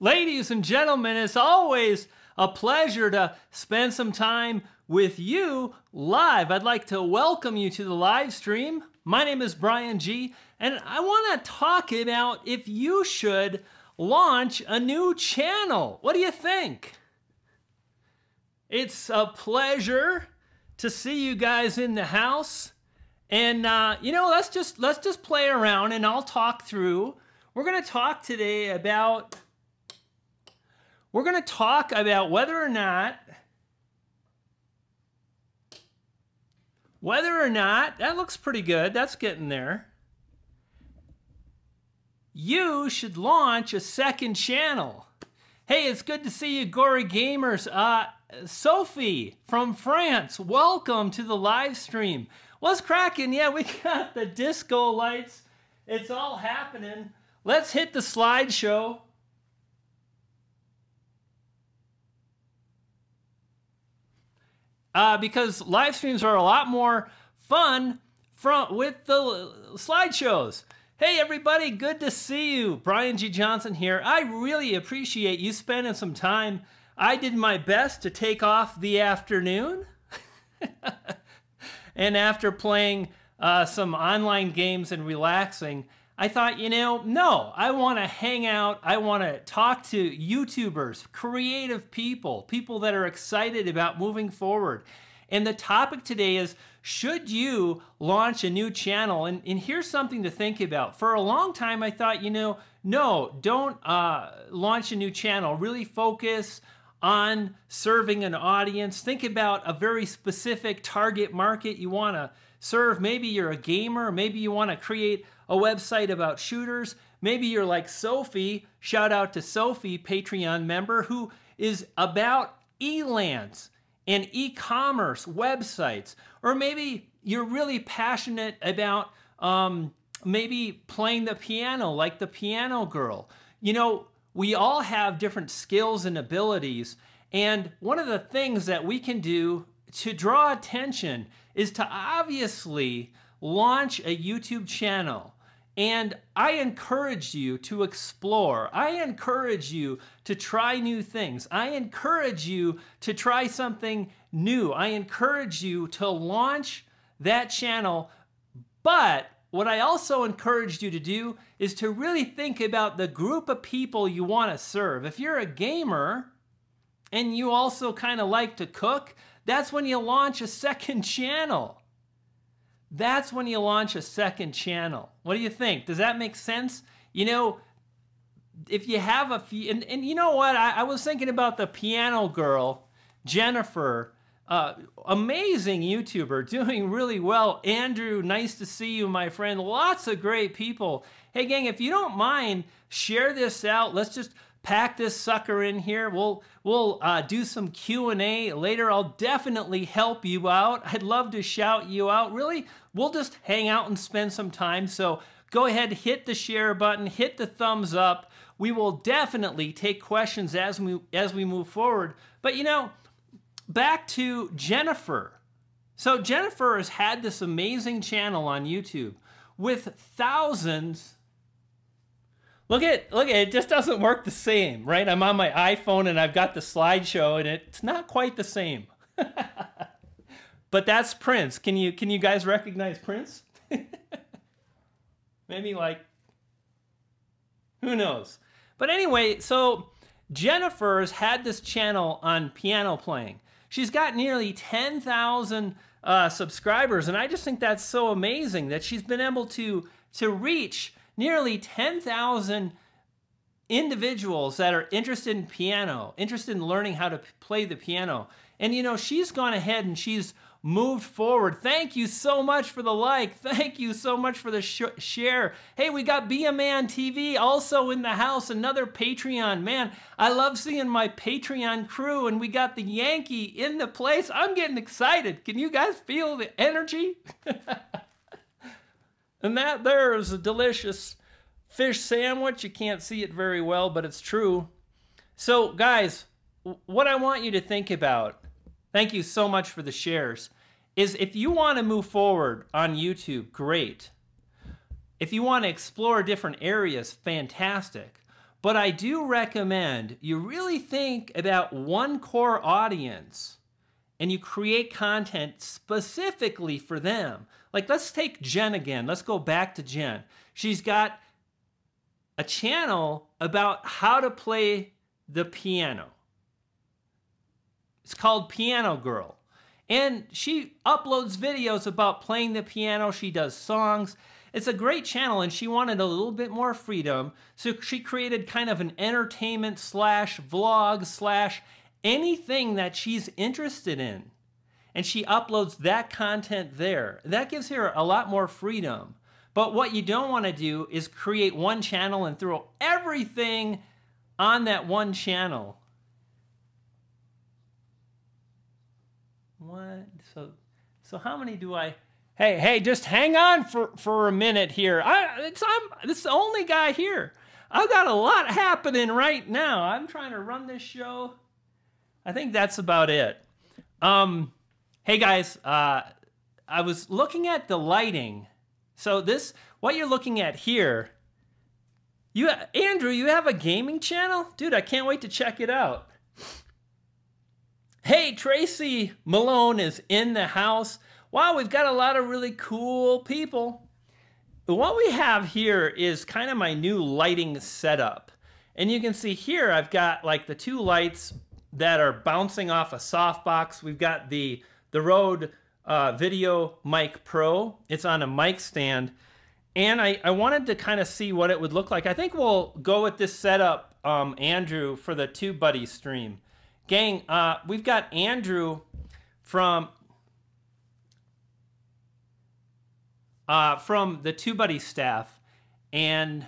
Ladies and gentlemen, it's always a pleasure to spend some time with you live. I'd like to welcome you to the live stream. My name is Brian G, and I want to talk about if you should launch a new channel. What do you think? It's a pleasure to see you guys in the house. And let's just play around and I'll talk through. We're going to talk today about whether or not that looks pretty good. That's getting there. You should launch a second channel. Hey, it's good to see you, Gory Gamers. Sophie from France, welcome to the live stream. What's cracking? Yeah, we got the disco lights. It's all happening. Let's hit the slideshow. Because live streams are a lot more fun with the slideshows. Hey everybody, good to see you. Brian G. Johnson here. I really appreciate you spending some time. I did my best to take off the afternoon. And after playing some online games and relaxing, I thought, no, I want to hang out. I want to talk to YouTubers, creative people, people that are excited about moving forward. And the topic today is, should you launch a new channel? And here's something to think about. For a long time, I thought, no, don't launch a new channel. Really focus on serving an audience. Think about a very specific target market you want to serve. Maybe you're a gamer. Maybe you want to create a website about shooters. Maybe you're like Sophie, shout out to Sophie, Patreon member, who is about ELANs and e-commerce websites. Or maybe you're really passionate about maybe playing the piano like the piano girl. We all have different skills and abilities, and one of the things that we can do to draw attention is to obviously launch a YouTube channel. And I encourage you to explore. I encourage you to try new things. I encourage you to try something new. I encourage you to launch that channel. But what I also encourage you to do is to really think about the group of people you want to serve. If you're a gamer and you also kind of like to cook, that's when you launch a second channel. That's when you launch a second channel. What do you think? Does that make sense? If you have a few, and you know what? I was thinking about the piano girl, Jennifer, amazing YouTuber, doing really well. Andrew, nice to see you, my friend. Lots of great people. Hey, gang, if you don't mind, share this out. Let's just pack this sucker in here. We'll do some Q&A later. I'll definitely help you out. I'd love to shout you out. Really, we'll just hang out and spend some time. So go ahead, hit the share button, hit the thumbs up. We will definitely take questions as we move forward. But back to Jennifer. So Jennifer has had this amazing channel on YouTube with thousands. Look at it just doesn't work the same, right? I'm on my iPhone and I've got the slideshow and it's not quite the same. But that's Prince. Can you guys recognize Prince? Maybe who knows? But anyway, so Jennifer's had this channel on piano playing. She's got nearly 10,000 subscribers, and I just think that's so amazing that she's been able to reach nearly 10,000 individuals that are interested in piano, interested in learning how to play the piano. And she's gone ahead and she's moved forward. Thank you so much for the like. Thank you so much for the share. Hey, we got Be A Man TV also in the house, another Patreon. Man, I love seeing my Patreon crew, and we got the Yankee in the place. I'm getting excited. Can you guys feel the energy? And that there is a delicious fish sandwich. You can't see it very well, but it's true. So guys, what I want you to think about, thank you so much for the shares, is if you want to move forward on YouTube, great. If you want to explore different areas, fantastic. But I do recommend you really think about one core audience and you create content specifically for them. Like, let's take Jen again. Let's go back to Jen. She's got a channel about how to play the piano. It's called Piano Girl. And she uploads videos about playing the piano. She does songs. It's a great channel, and she wanted a little bit more freedom. So she created kind of an entertainment slash vlog slash anything that she's interested in. And she uploads that content there. That gives her a lot more freedom. But what you don't want to do is create one channel and throw everything on that one channel. What? So how many do I... Hey, just hang on for a minute here. This is the only guy here. I've got a lot happening right now. I'm trying to run this show. I think that's about it. Hey guys, I was looking at the lighting. So what you're looking at here, Andrew, you have a gaming channel? Dude, I can't wait to check it out. Hey, Tracy Malone is in the house. Wow, we've got a lot of really cool people. What we have here is kind of my new lighting setup. And you can see here, I've got like the 2 lights that are bouncing off a softbox. We've got the Rode Video Mic Pro. It's on a mic stand. And I wanted to kind of see what it would look like. I think we'll go with this setup, Andrew, for the TubeBuddy stream. Gang, we've got Andrew from the TubeBuddy staff, and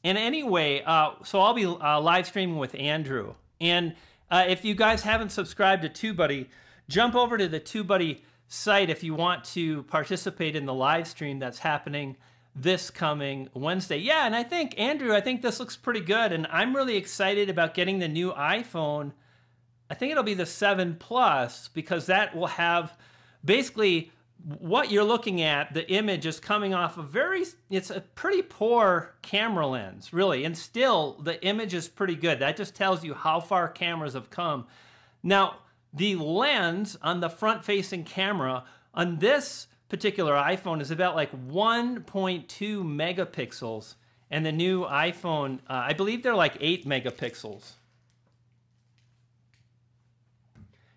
anyway, so I'll be live streaming with Andrew. And if you guys haven't subscribed to TubeBuddy, jump over to the TubeBuddy site if you want to participate in the live stream that's happening this coming Wednesday. Yeah, and Andrew, I think this looks pretty good, and I'm really excited about getting the new iPhone. I think it'll be the 7 Plus, because that will have basically what you're looking at. The image is coming off it's a pretty poor camera lens, really, and still the image is pretty good. That just tells you how far cameras have come. Now, the lens on the front-facing camera on this particular iPhone is about like 1.2 megapixels, and the new iPhone, I believe they're like 8 megapixels.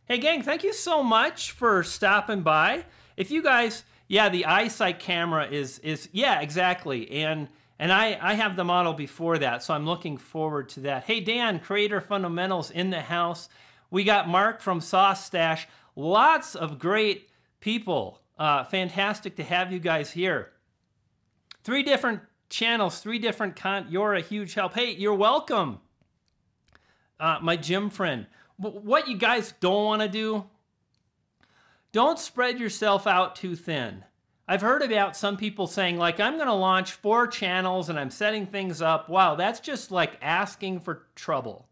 Hey gang, thank you so much for stopping by. If you guys, yeah, the iSight camera is yeah, exactly. And I have the model before that, so I'm looking forward to that. Hey Dan, Creator Fundamentals in the house. We got Mark from Sauce Stash. Lots of great people. Fantastic to have you guys here. 3 different channels, 3 different you're a huge help. Hey, you're welcome. My gym friend. What you guys don't want to do, don't spread yourself out too thin. I've heard about some people saying, like, I'm going to launch 4 channels and I'm setting things up. Wow, that's just like asking for trouble.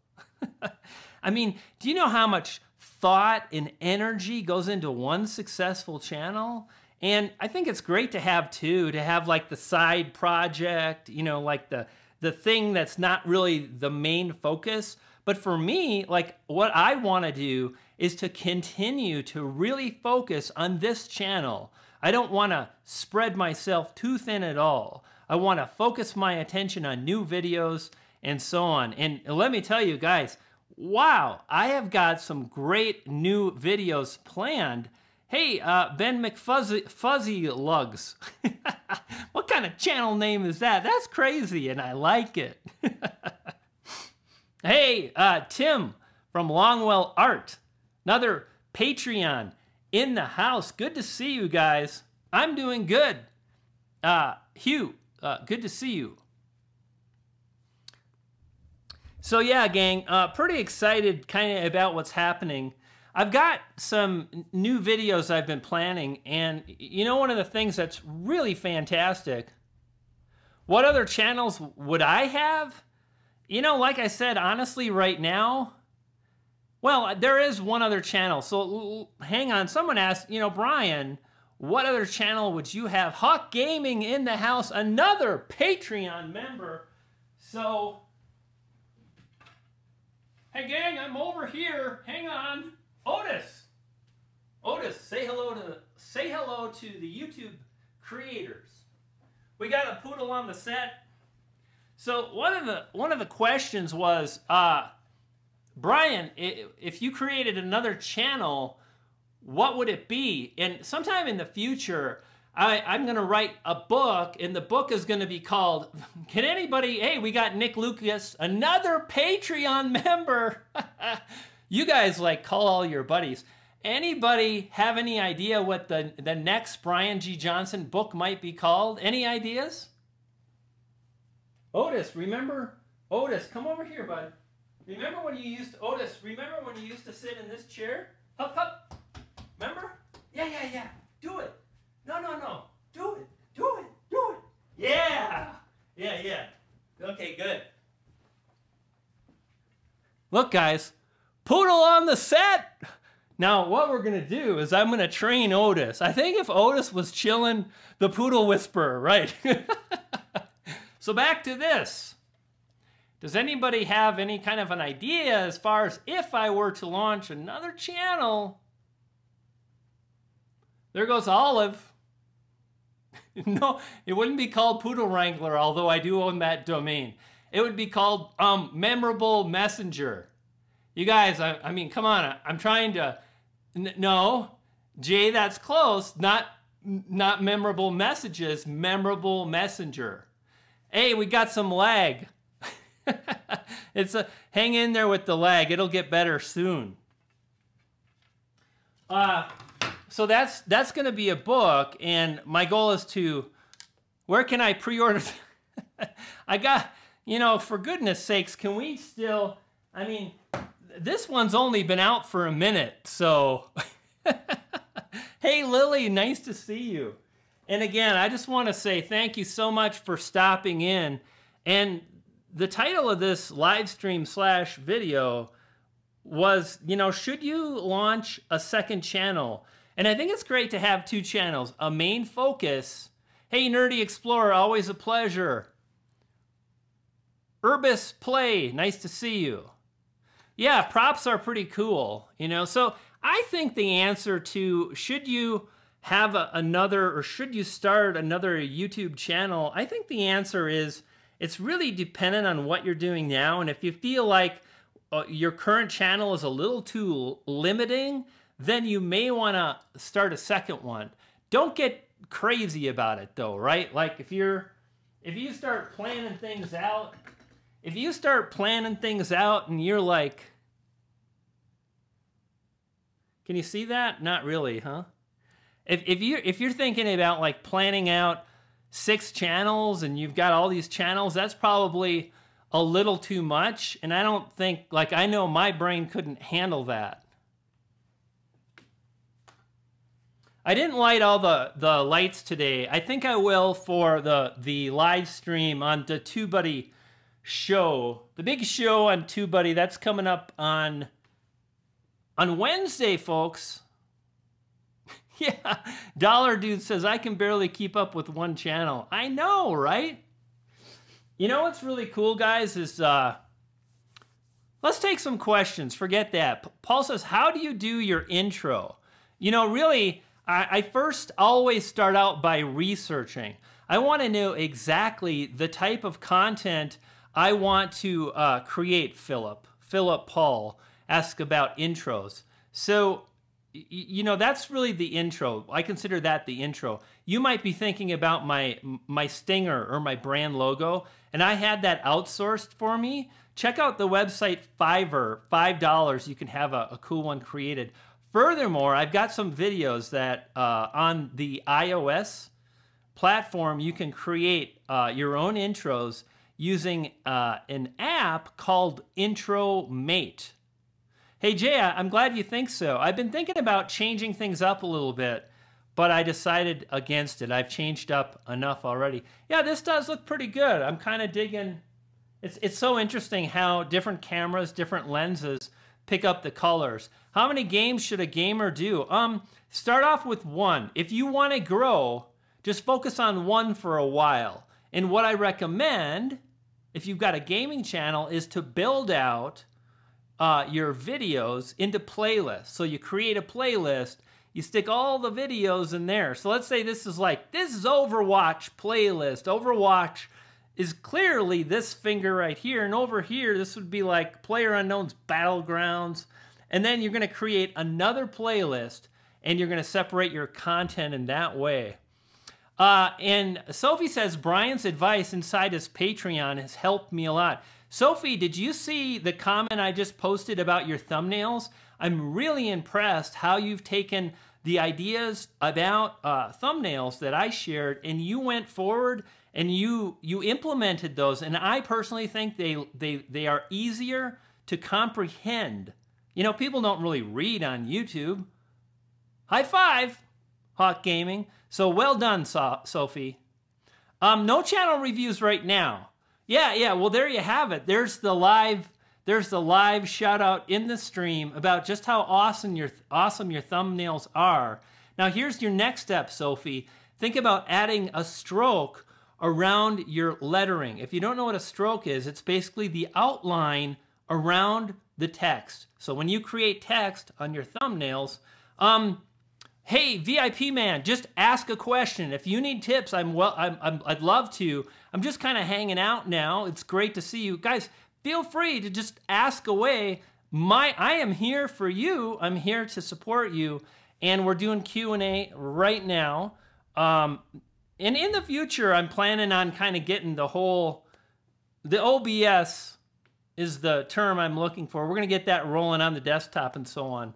I mean, do you know how much thought and energy goes into one successful channel? And I think it's great to have 2, to have like the side project, you know, like the thing that's not really the main focus. But for me, like, what I want to do is to continue to really focus on this channel. I don't want to spread myself too thin at all. I want to focus my attention on new videos and so on. And let me tell you guys, wow, I have got some great new videos planned. Hey, Ben McFuzzy Lugs. What kind of channel name is that? That's crazy, and I like it. Hey, Tim from Longwell Art, another Patreon in the house. Good to see you guys. I'm doing good. Hugh, good to see you. So yeah, gang, pretty excited kind of about what's happening. I've got some new videos I've been planning, and you know, one of the things that's really fantastic, what other channels would I have? You know, like I said, honestly, right now, well, there is one other channel. So hang on. Someone asked, you know, Brian, What other channel would you have? Hawk Gaming in the house, another Patreon member. So, hey gang, I'm over here. Hang on. Otis, say hello to the YouTube creators. We got a poodle on the set. So one of the questions was, Brian, if you created another channel, what would it be? And sometime in the future, I'm going to write a book, and the book is going to be called, can anybody, hey, we got Nick Lucas, another Patreon member. You guys, like, call all your buddies. Anybody have any idea what the next Brian G. Johnson book might be called? Any ideas? Otis, remember? Otis, come over here, bud. Remember when you used to sit in this chair? Hup, hup. Remember? Yeah. Do it. No. Do it. Yeah. Okay, good. Look, guys. Poodle on the set. Now, what we're going to do is I'm going to train Otis. I think if Otis was chilling, the poodle whisperer, right? So back to this. Does anybody have any kind of an idea as far as if I were to launch another channel? There goes Olive. No, it wouldn't be called Poodle Wrangler, although I do own that domain. It would be called Memorable Messenger. You guys, I mean, come on. I'm trying to... No, Jay, that's close. Not Memorable Messages, Memorable Messenger. Hey, we got some lag. Hang in there with the lag. It'll get better soon. So that's going to be a book, and my goal is to, where can I pre-order? I got, for goodness sakes, can we still, I mean, this one's only been out for a minute, so. Hey, Lily, nice to see you. And again, I just want to say thank you so much for stopping in. And the title of this live stream / video was, should you launch a second channel? And I think it's great to have two channels, a main focus. Hey, Nerdy Explorer, always a pleasure. Urbis Play, nice to see you. Yeah, props are pretty cool, So I think the answer to should you have another, or should you start another YouTube channel, I think the answer is it's really dependent on what you're doing now. And if you feel like your current channel is a little too limiting, then you may want to start a second one. Don't get crazy about it though, right? Like if you start planning things out, and you're like, can you see that? Not really, huh? If you're thinking about like planning out 6 channels and you've got all these channels, that's probably a little too much. And I don't think, like, I know my brain couldn't handle that. I didn't light all the lights today. I think I will for the live stream on the TubeBuddy show. The big show on TubeBuddy, that's coming up on Wednesday, folks. Yeah, Dollar Dude says, I can barely keep up with one channel. I know, right? You know what's really cool, guys, is let's take some questions. Forget that. Paul says, how do you do your intro? Really, I first always start out by researching. I want to know exactly the type of content I want to create, Philip. Philip Paul asked about intros. So, that's really the intro. I consider that the intro. You might be thinking about my stinger or my brand logo, and I had that outsourced for me. Check out the website Fiverr, $5. You can have a cool one created. Furthermore, I've got some videos that on the iOS platform, you can create your own intros using an app called IntroMate. Hey, Jay, I'm glad you think so. I've been thinking about changing things up a little bit, but I decided against it. I've changed up enough already. Yeah, this does look pretty good. I'm kind of digging. It's so interesting how different cameras, different lenses, pick up the colors. How many games should a gamer do? Start off with one. If you want to grow, just focus on one for a while. And what I recommend, if you've got a gaming channel, is to build out your videos into playlists. So you create a playlist, you stick all the videos in there. So let's say this is Overwatch playlist. Overwatch is clearly this finger right here, and over here this would be like PlayerUnknown's Battlegrounds. And then you're going to create another playlist, and you're going to separate your content in that way. And Sophie says, Brian's advice inside his Patreon has helped me a lot. Sophie, did you see the comment I just posted about your thumbnails? I'm really impressed how you've taken the ideas about thumbnails that I shared, and you went forward and you implemented those. And I personally think they are easier to comprehend. You know, people don't really read on YouTube. High five, Hawk Gaming. So well done, Sophie. No channel reviews right now. Yeah, well, there you have it. There's the live shout out in the stream about just how awesome your thumbnails are. Now here's your next step, Sophie. Think about adding a stroke around your lettering. If you don't know what a stroke is, it's basically the outline around the text. So when you create text on your thumbnails, hey, VIP man, just ask a question. If you need tips, I'd love to. I'm just kind of hanging out now. It's great to see you guys. Feel free to just ask away. I am here for you. I'm here to support you, and we're doing Q&A right now. And in the future, I'm planning on kind of getting the OBS is the term I'm looking for. We're going to get that rolling on the desktop and so on.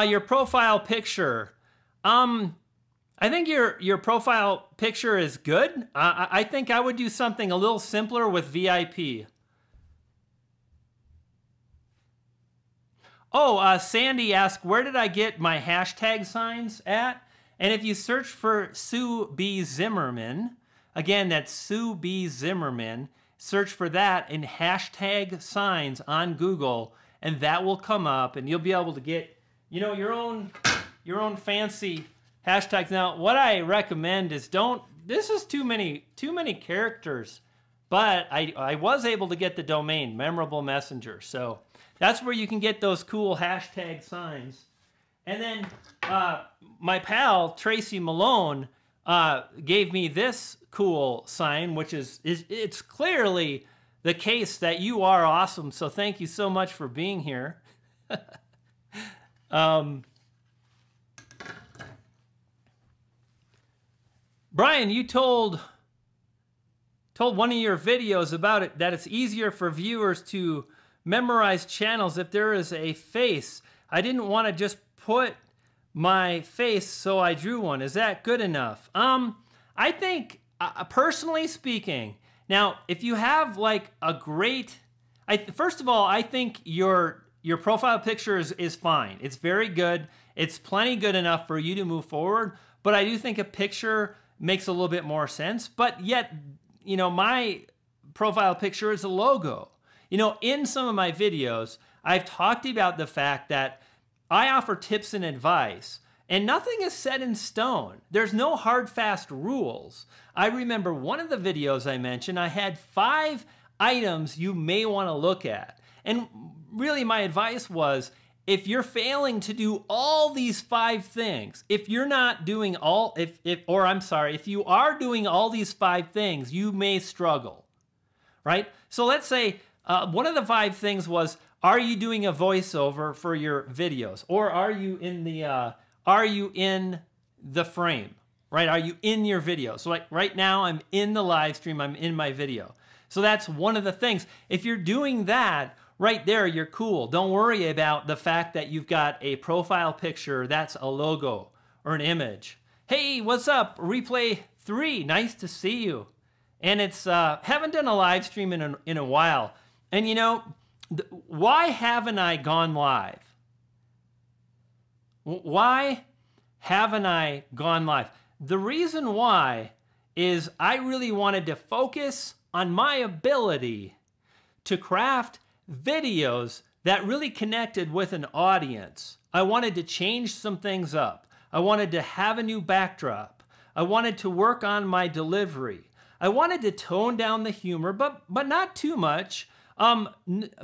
Your profile picture. I think your profile picture is good. I think I would do something a little simpler with VIP. Oh, Sandy asked, where did I get my hashtag signs at? And if you search for Sue B. Zimmerman, again, that's Sue B. Zimmerman, search for that in hashtag signs on Google, and that will come up, and you'll be able to get, you know, your own fancy hashtags. Now, what I recommend is this is too many characters, but I was able to get the domain, Memorable Messenger. So that's where you can get those cool hashtag signs. And then my pal, Tracy Malone, gave me this cool sign, which it's clearly the case that you are awesome. So thank you so much for being here. Brian, you told one of your videos about it that it's easier for viewers to memorize channels if there is a face. I didn't want to just put my face, so I drew one. Is that good enough? I think, personally speaking, now if you have like a great, first of all, I think your profile picture is fine. It's very good. It's plenty good enough for you to move forward. But I do think a picture makes a little bit more sense. But yet, you know, my profile picture is a logo. You know, in some of my videos, I've talked about the fact that I offer tips and advice, and nothing is set in stone. There's no hard, fast rules. I remember one of the videos I mentioned, I had 5 items you may want to look at. And really my advice was, if you're failing to do all these 5 things, if you're not doing all, if you are doing all these 5 things, you may struggle, right? So let's say one of the 5 things was, are you doing a voiceover for your videos? Or are you in the frame, right? Are you in your video? So like right now I'm in the live stream, I'm in my video. So that's one of the things. If you're doing that, right there, you're cool. Don't worry about the fact that you've got a profile picture that's a logo or an image. Hey, what's up? Replay 3, nice to see you. And it's, haven't done a live stream in a while. And you know, why haven't I gone live? Why haven't I gone live? The reason why is I really wanted to focus on my ability to craft videos that really connected with an audience. I wanted to change some things up. I wanted to have a new backdrop. I wanted to work on my delivery. I wanted to tone down the humor, but not too much.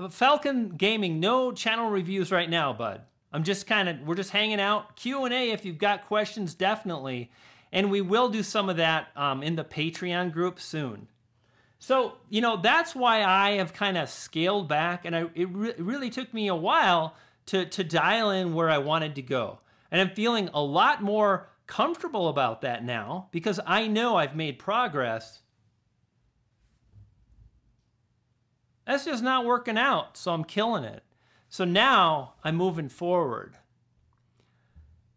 Falcon Gaming, no channel reviews right now, bud. We're just hanging out. Q&A if you've got questions, definitely. And we will do some of that in the Patreon group soon. So, you know, that's why I have kind of scaled back, and it really took me a while to dial in where I wanted to go. And I'm feeling a lot more comfortable about that now because I know I've made progress. That's just not working out, so I'm killing it. So now I'm moving forward.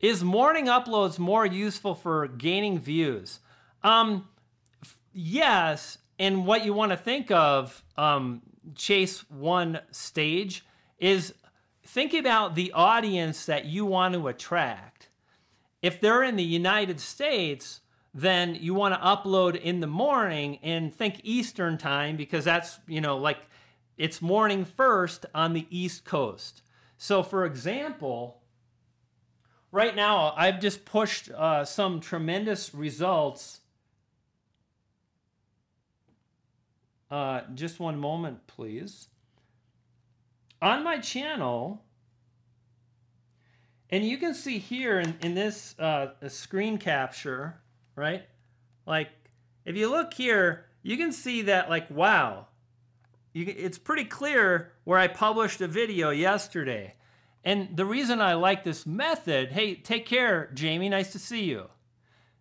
Is morning uploads more useful for gaining views? Yes, and what you want to think of, Chase One Stage, is think about the audience that you want to attract. If they're in the United States, then you want to upload in the morning and think Eastern time because that's, you know, like it's morning first on the East Coast. So for example, right now I've just pushed some tremendous results. Just one moment, please. On my channel, and you can see here in this screen capture, right? Like, if you look here, you can see that, like, wow. It's pretty clear where I published a video yesterday. And the reason I like this method, hey, take care, Jamie, nice to see you.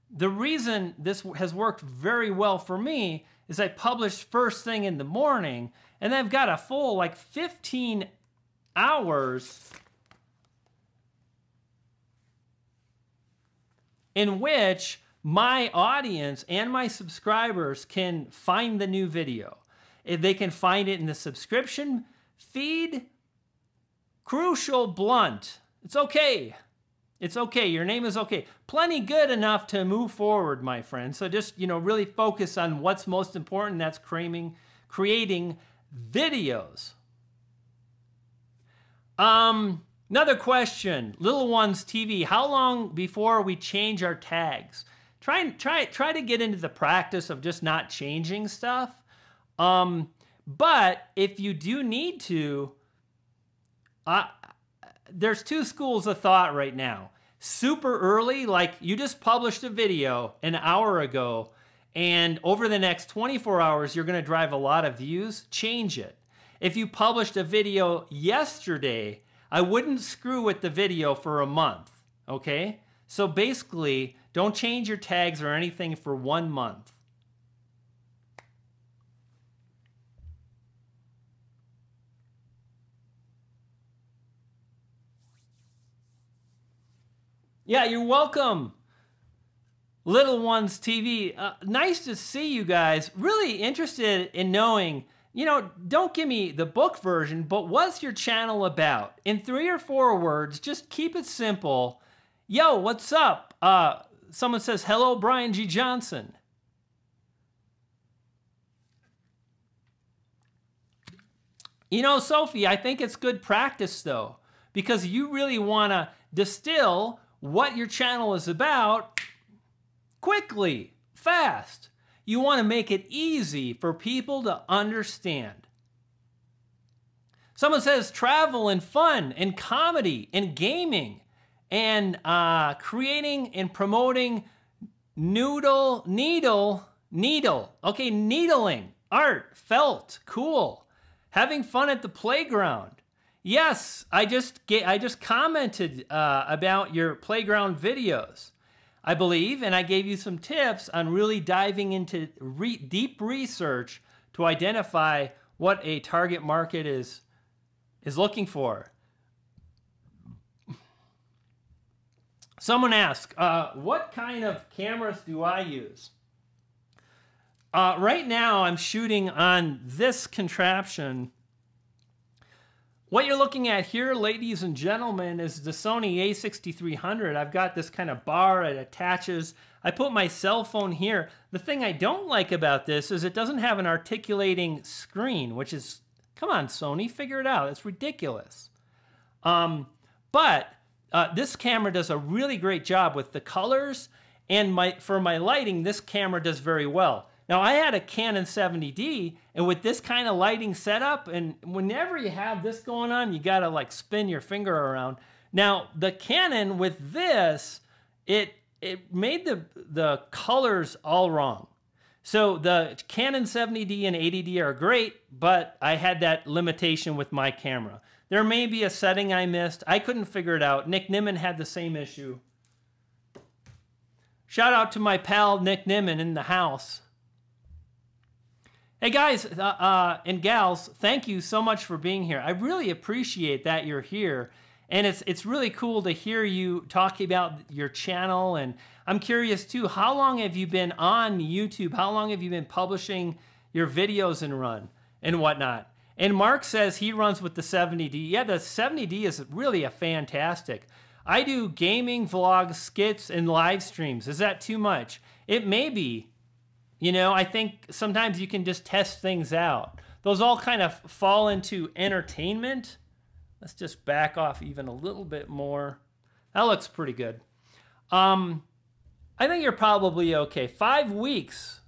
The reason this has worked very well for me is I published first thing in the morning, and I've got a full, like, 15 hours in which my audience and my subscribers can find the new video. If they can find it in the subscription feed, crucial, blunt. It's okay. It's okay. Your name is okay. Plenty good enough to move forward, my friend. So just, you know, really focus on what's most important. That's creating videos. Another question. Little Ones TV. How long before we change our tags? Try to get into the practice of just not changing stuff. But if you do need to, there's two schools of thought right now. Super early, like you just published a video an hour ago, and over the next 24 hours, you're going to drive a lot of views, change it. If you published a video yesterday, I wouldn't screw with the video for a month, okay? So basically, don't change your tags or anything for 1 month. Yeah, you're welcome. Little Ones TV. Nice to see you guys. Really interested in knowing, you know, don't give me the book version, but what's your channel about? In 3 or 4 words, just keep it simple. Yo, what's up? Someone says, hello, Brian G. Johnson. You know, Sophie, I think it's good practice, though, because you really want to distill what your channel is about quickly, fast. You want to make it easy for people to understand. Someone says travel and fun and comedy and gaming and creating and promoting needle. Okay, needling, art, felt, cool. Having fun at the playground. Yes, I just commented about your playground videos, I believe, and I gave you some tips on really diving into deep research to identify what a target market is looking for. Someone asked, what kind of cameras do I use? Right now, I'm shooting on this contraption. What you're looking at here, ladies and gentlemen, is the Sony a6300. I've got this kind of bar, it attaches. I put my cell phone here. The thing I don't like about this is it doesn't have an articulating screen, which is, come on, Sony, figure it out. It's ridiculous. But this camera does a really great job with the colors, and for my lighting, this camera does very well. Now, I had a Canon 70D, and with this kind of lighting setup, and whenever you have this going on, you gotta like spin your finger around. Now, the Canon with this, it made the colors all wrong. So the Canon 70D and 80D are great, but I had that limitation with my camera. There may be a setting I missed. I couldn't figure it out. Nick Nimmin had the same issue. Shout out to my pal Nick Nimmin in the house. Hey guys and gals, thank you so much for being here. I really appreciate that you're here. And it's really cool to hear you talking about your channel. And I'm curious too, how long have you been on YouTube? How long have you been publishing your videos and whatnot? And Mark says he runs with the 70D. Yeah, the 70D is really a fantastic. I do gaming, vlogs, skits, and live streams. Is that too much? It may be. You know, I think sometimes you can just test things out. Those all kind of fall into entertainment. Let's just back off even a little bit more. That looks pretty good. I think you're probably okay. 5 weeks.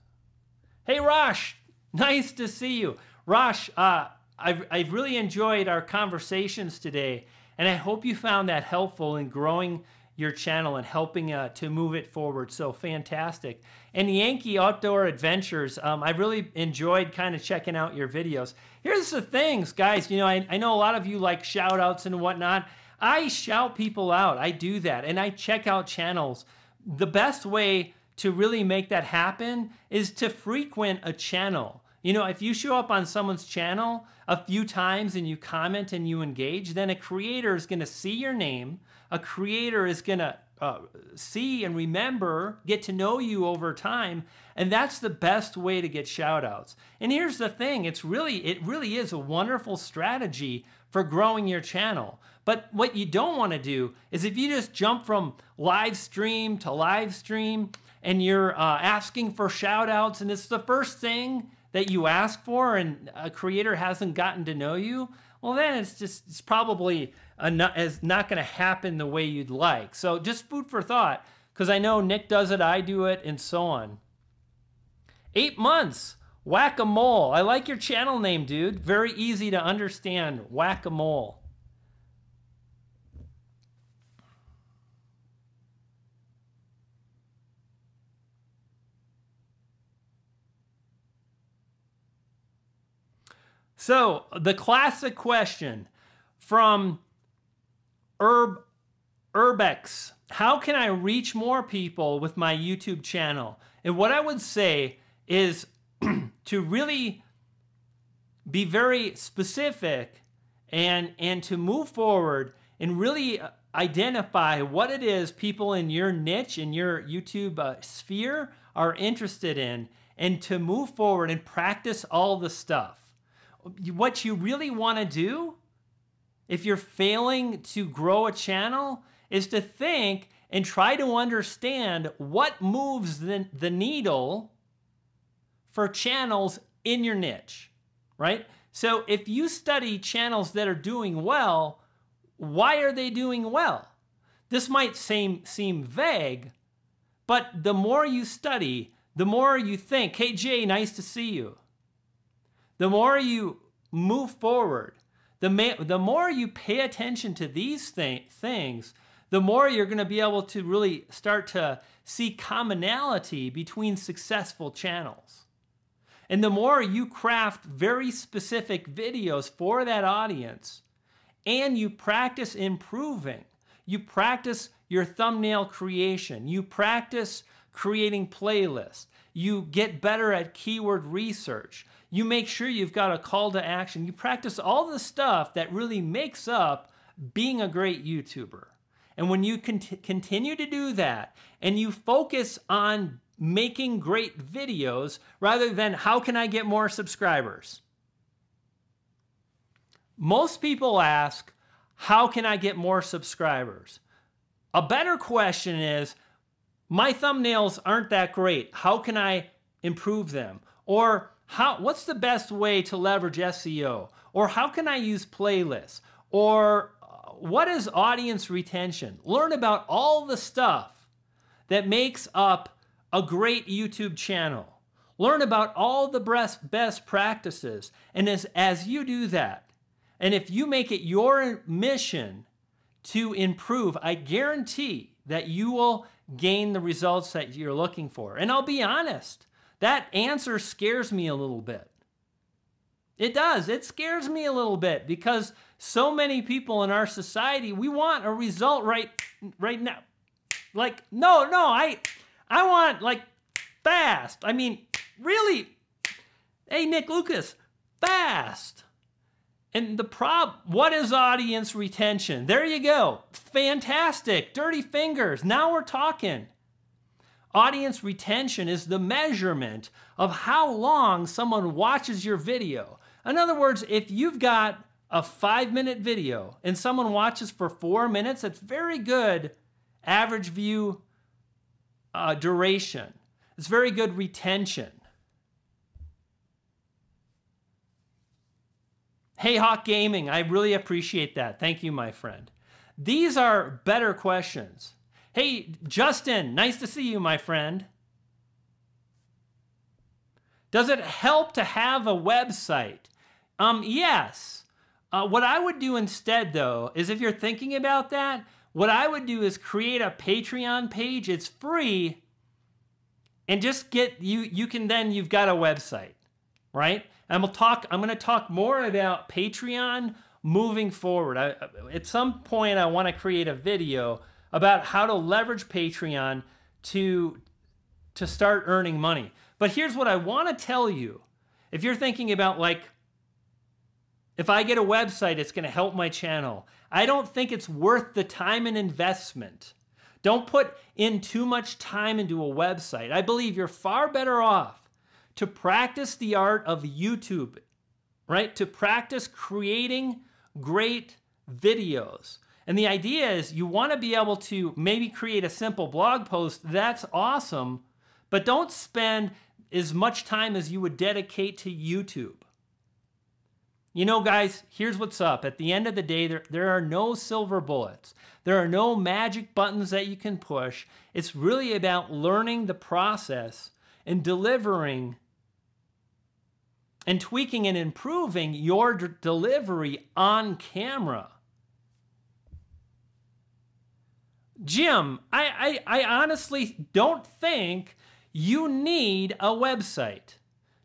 Hey, Rosh, nice to see you. Rosh, I've really enjoyed our conversations today, and I hope you found that helpful in growing your channel and helping to move it forward. So fantastic. And Yankee Outdoor Adventures, I really enjoyed kind of checking out your videos. Here's the things, guys. You know, I know a lot of you like shout outs and whatnot. I shout people out. I do that, and I check out channels. The best way to really make that happen is to frequent a channel. You know, if you show up on someone's channel a few times and you comment and you engage, then a creator is going to see your name. A creator is going to see and remember, get to know you over time, and that's the best way to get shout outs. And here's the thing, it really is a wonderful strategy for growing your channel. But what you don't want to do is if you just jump from live stream to live stream and you're asking for shout outs and it's the first thing that you ask for and a creator hasn't gotten to know you, well then it's probably not going to happen the way you'd like. So just food for thought, because I know Nick does it, I do it, and so on. 8 months, Whack-A-Mole. I like your channel name, dude. Very easy to understand, Whack-A-Mole. So the classic question from Urbex, how can I reach more people with my YouTube channel? And what I would say is to really be very specific and to move forward and really identify what it is people in your niche, in your YouTube sphere are interested in, and to move forward and practice all the stuff. What you really want to do, if you're failing to grow a channel, is to think and try to understand what moves the needle for channels in your niche, right? So if you study channels that are doing well, why are they doing well? This might seem vague, but the more you study, the more you think, hey Jay, nice to see you. The more you move forward, the more you pay attention to these things, the more you're going to be able to really start to see commonality between successful channels. And the more you craft very specific videos for that audience, and you practice improving, you practice your thumbnail creation, you practice creating playlists, you get better at keyword research, you make sure you've got a call to action, you practice all the stuff that really makes up being a great YouTuber. And when you continue to do that and you focus on making great videos rather than how can I get more subscribers? Most people ask, how can I get more subscribers? A better question is, my thumbnails aren't that great. How can I improve them? Or what's the best way to leverage SEO? Or how can I use playlists? Or what is audience retention? Learn about all the stuff that makes up a great YouTube channel. Learn about all the best practices. And as you do that, and if you make it your mission to improve, I guarantee that you will gain the results that you're looking for. And I'll be honest, that answer scares me a little bit. It does. It scares me a little bit because so many people in our society, we want a result right now. Like, no, I want like fast. I mean, really, hey, Nick Lucas, fast. And the what is audience retention? There you go. Fantastic. Dirty fingers. Now we're talking. Audience retention is the measurement of how long someone watches your video. In other words, if you've got a 5-minute video and someone watches for 4 minutes, that's very good average view duration. It's very good retention. Hey, Hawk Gaming, I really appreciate that. Thank you, my friend. These are better questions. Hey, Justin, nice to see you, my friend. Does it help to have a website? Yes. What I would do instead, though, is if you're thinking about that, what I would do is create a Patreon page. It's free. And just you've got a website, right? And I'm going to talk more about Patreon moving forward. At some point, I want to create a video about how to leverage Patreon to start earning money. But here's what I want to tell you. If you're thinking about, like, if I get a website, it's going to help my channel. I don't think it's worth the time and investment. Don't put in too much time into a website. I believe you're far better off to practice the art of YouTube, right? To practice creating great videos. And the idea is you want to be able to maybe create a simple blog post. That's awesome. But don't spend as much time as you would dedicate to YouTube. You know, guys, here's what's up. At the end of the day, there are no silver bullets. There are no magic buttons that you can push. It's really about learning the process and delivering and tweaking and improving your delivery on camera. Jim, I honestly don't think you need a website.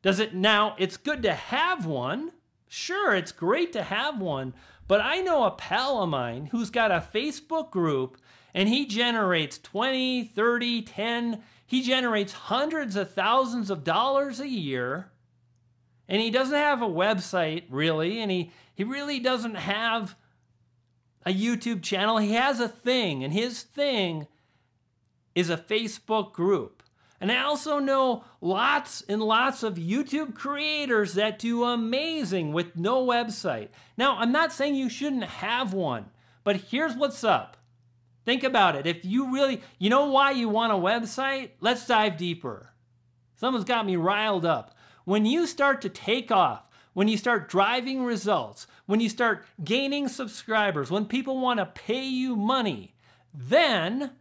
Does it now? It's good to have one. Sure, it's great to have one. But I know a pal of mine who's got a Facebook group and he generates 20, 30, 10. He generates hundreds of thousands of dollars a year. And he doesn't have a website, really. And he really doesn't have a YouTube channel. He has a thing. And his thing is a Facebook group. And I also know lots and lots of YouTube creators that do amazing with no website. Now, I'm not saying you shouldn't have one. But here's what's up. Think about it. If you really, you know why you want a website? Let's dive deeper. Someone's got me riled up. When you start to take off, when you start driving results, when you start gaining subscribers, when people want to pay you money, then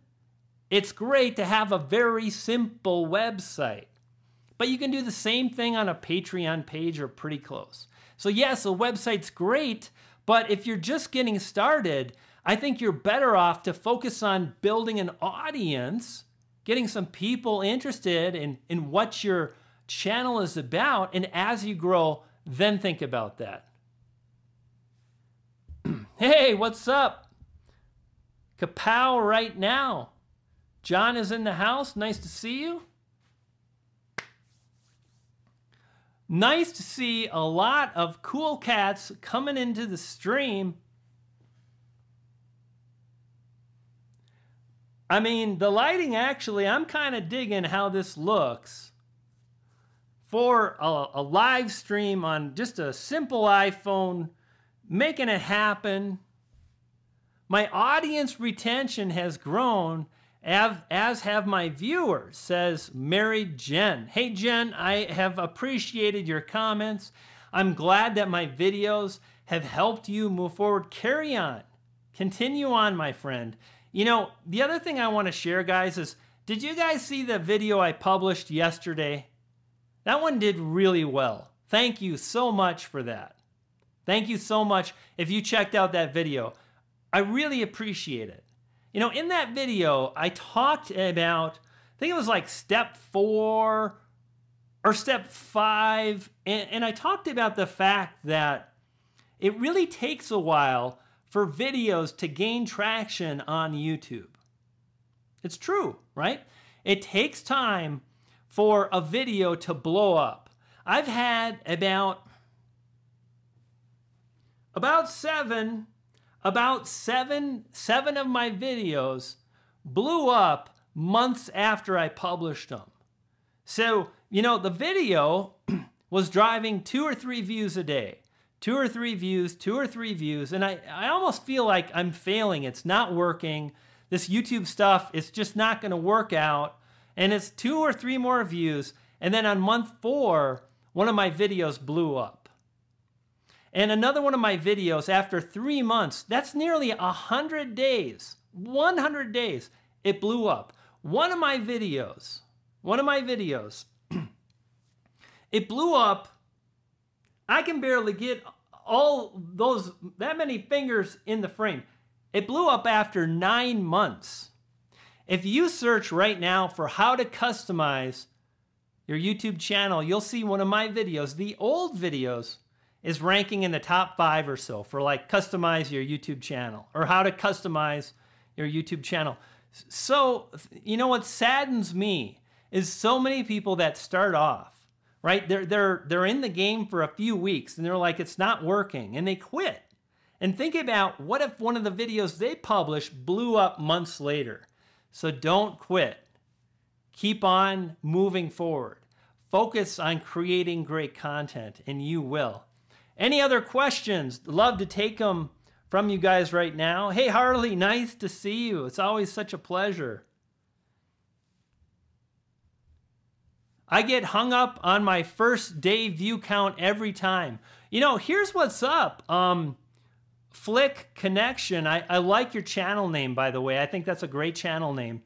it's great to have a very simple website. But you can do the same thing on a Patreon page or pretty close. So yes, a website's great, but if you're just getting started, I think you're better off to focus on building an audience, getting some people interested in what your channel is about, and as you grow, then think about that. Hey, what's up? Kapow right now. John is in the house. Nice to see you. Nice to see a lot of cool cats coming into the stream. I mean, the lighting actually, I'm kind of digging how this looks for a live stream on just a simple iPhone making it happen. My audience retention has grown, as have my viewers, says Mary Jen. Hey, Jen, I have appreciated your comments. I'm glad that my videos have helped you move forward. Carry on. Continue on, my friend. You know, the other thing I want to share, guys, is did you guys see the video I published yesterday? That one did really well. Thank you so much for that. Thank you so much if you checked out that video. I really appreciate it. You know, in that video, I talked about, I think it was like step 4 or step 5, and I talked about the fact that it really takes a while for videos to gain traction on YouTube. It's true, right? It takes time for a video to blow up. I've had about seven of my videos blew up months after I published them. So, you know, the video was driving 2 or 3 views a day. 2 or 3 views, 2 or 3 views, and I almost feel like I'm failing. It's not working. This YouTube stuff, it's just not going to work out. And it's 2 or 3 more views, and then on month 4, one of my videos blew up. And another one of my videos, after 3 months, that's nearly 100 days, 100 days, it blew up. One of my videos, it blew up. I can barely get that many fingers in the frame. It blew up after 9 months. If you search right now for how to customize your YouTube channel, you'll see one of my videos, the old videos, is ranking in the top 5 or so for like customize your YouTube channel or how to customize your YouTube channel. So, you know what saddens me is so many people that start off, right? They're in the game for a few weeks and they're like, it's not working, and they quit. And think about what if one of the videos they published blew up months later. So don't quit. Keep on moving forward. Focus on creating great content, and you will. Any other questions? Love to take them from you guys right now. Hey, Harley, nice to see you. It's always such a pleasure. I get hung up on my first day view count every time. You know, here's what's up. Flick Connection. I like your channel name, by the way. I think that's a great channel name.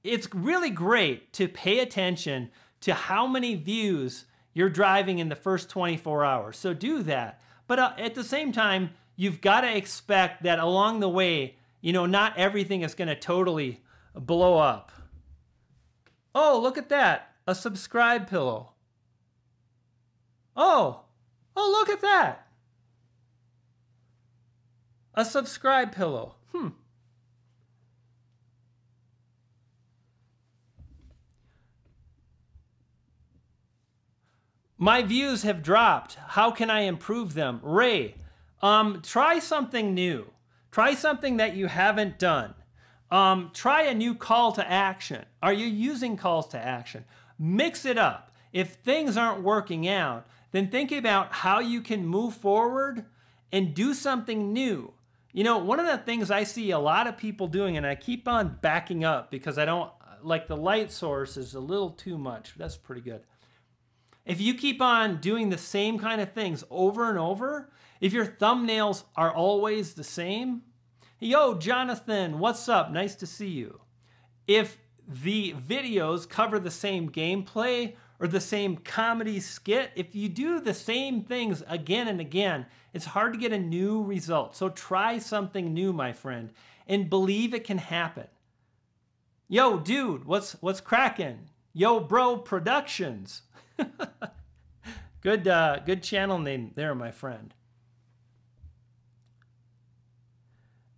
It's really great to pay attention to how many views you're driving in the first 24 hours. So do that. But at the same time, you've got to expect that along the way, you know, not everything is going to totally blow up. Oh, look at that. A subscribe pillow. Oh, look at that. A subscribe pillow. My views have dropped. How can I improve them? Ray, try something new. Try something that you haven't done. Try a new call to action. Are you using calls to action? Mix it up. If things aren't working out, then think about how you can move forward and do something new. You know, one of the things I see a lot of people doing, and I keep on backing up because I don't, like the light source is a little too much. That's pretty good. If you keep on doing the same kind of things over and over, if your thumbnails are always the same, yo, Jonathan, what's up? Nice to see you. If the videos cover the same gameplay or the same comedy skit, if you do the same things again and again, it's hard to get a new result. So try something new, my friend, and believe it can happen. Yo, dude, what's cracking? Yo, bro, Productions. Good channel name there, my friend.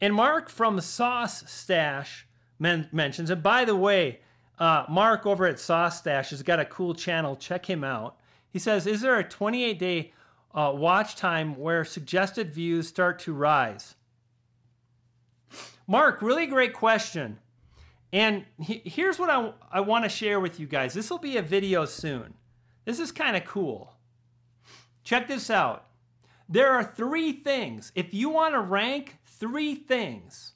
And Mark from Sauce Stash mentions, and by the way, Mark over at Sauce Stash has got a cool channel. Check him out. He says, is there a 28-day watch time where suggested views start to rise? Mark, really great question. And here's what I want to share with you guys. This will be a video soon. This is kind of cool. Check this out. There are 3 things. If you want to rank 3 things,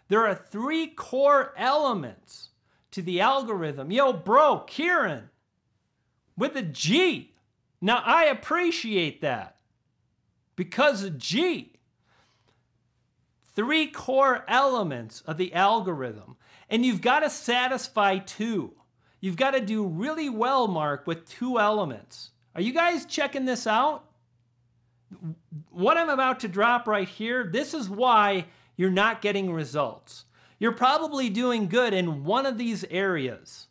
there are 3 core elements to the algorithm. Yo, bro, Kieran, with a G. Now, I appreciate that because of G. 3 core elements of the algorithm. And you've got to satisfy 2. You've got to do really well, Mark, with 2 elements. Are you guys checking this out? What I'm about to drop right here, this is why you're not getting results. You're probably doing good in one of these areas.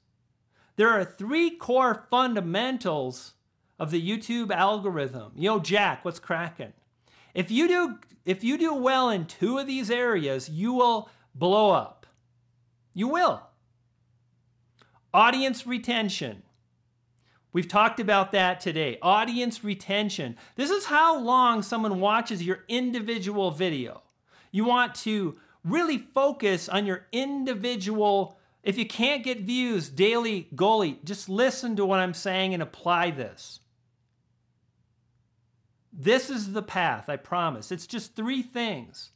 There are 3 core fundamentals of the YouTube algorithm. Yo, Jack, what's cracking? If you do well in 2 of these areas, you will blow up. You will. Audience retention. We've talked about that today. Audience retention. This is how long someone watches your individual video. You want to really focus on your individual. If you can't get views, daily goalie, just listen to what I'm saying and apply this. This is the path, I promise. It's just 3 things.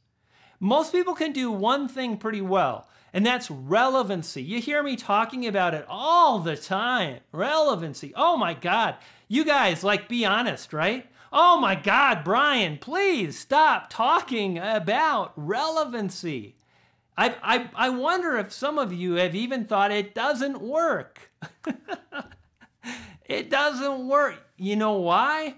Most people can do one thing pretty well, and that's relevancy. You hear me talking about it all the time. Relevancy. Oh my God. You guys, like, be honest, right? Oh my God, Brian, please stop talking about relevancy. I wonder if some of you have even thought it doesn't work. It doesn't work. You know why?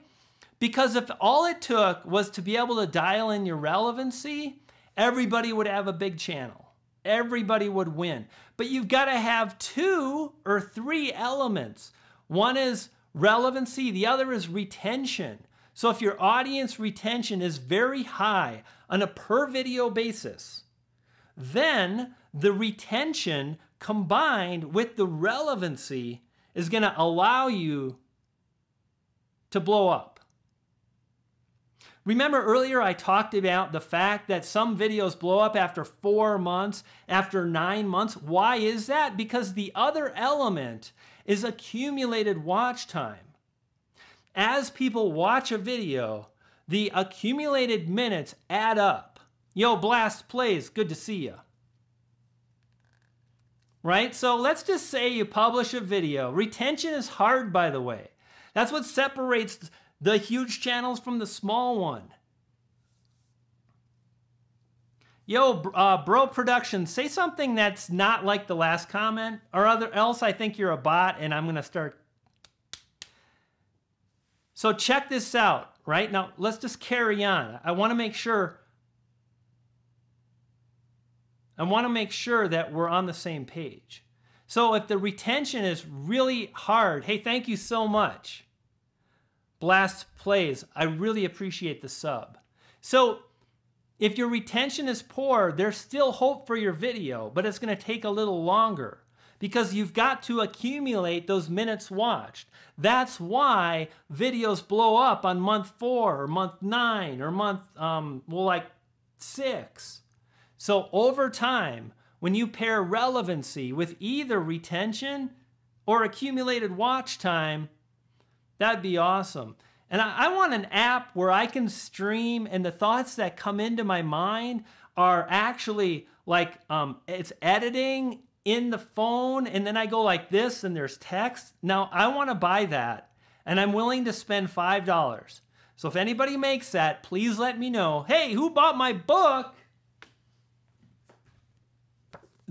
Because if all it took was to be able to dial in your relevancy, everybody would have a big channel. Everybody would win. But you've got to have 2 or 3 elements. One is relevancy, the other is retention. So if your audience retention is very high on a per video basis, then the retention combined with the relevancy is going to allow you to blow up. Remember earlier I talked about the fact that some videos blow up after 4 months, after 9 months. Why is that? Because the other element is accumulated watch time. As people watch a video, the accumulated minutes add up. Yo, Blast Plays, good to see you. Right? So let's just say you publish a video. Retention is hard, by the way. That's what separates the huge channels from the small one. Yo, Bro Production, say something that's not like the last comment, or else I think you're a bot and I'm going to start. So check this out, right? Now, let's just carry on. I want to make sure that we're on the same page. So if the retention is really hard, hey, thank you so much. Blast Plays, I really appreciate the sub. So if your retention is poor, there's still hope for your video, but it's going to take a little longer because you've got to accumulate those minutes watched. That's why videos blow up on month 4 or month 9 or month, like 6. So over time, when you pair relevancy with either retention or accumulated watch time, that'd be awesome. And I want an app where I can stream and the thoughts that come into my mind are actually like, it's editing in the phone and then I go like this and there's text. Now I want to buy that and I'm willing to spend $5. So if anybody makes that, please let me know. Hey, who bought my book?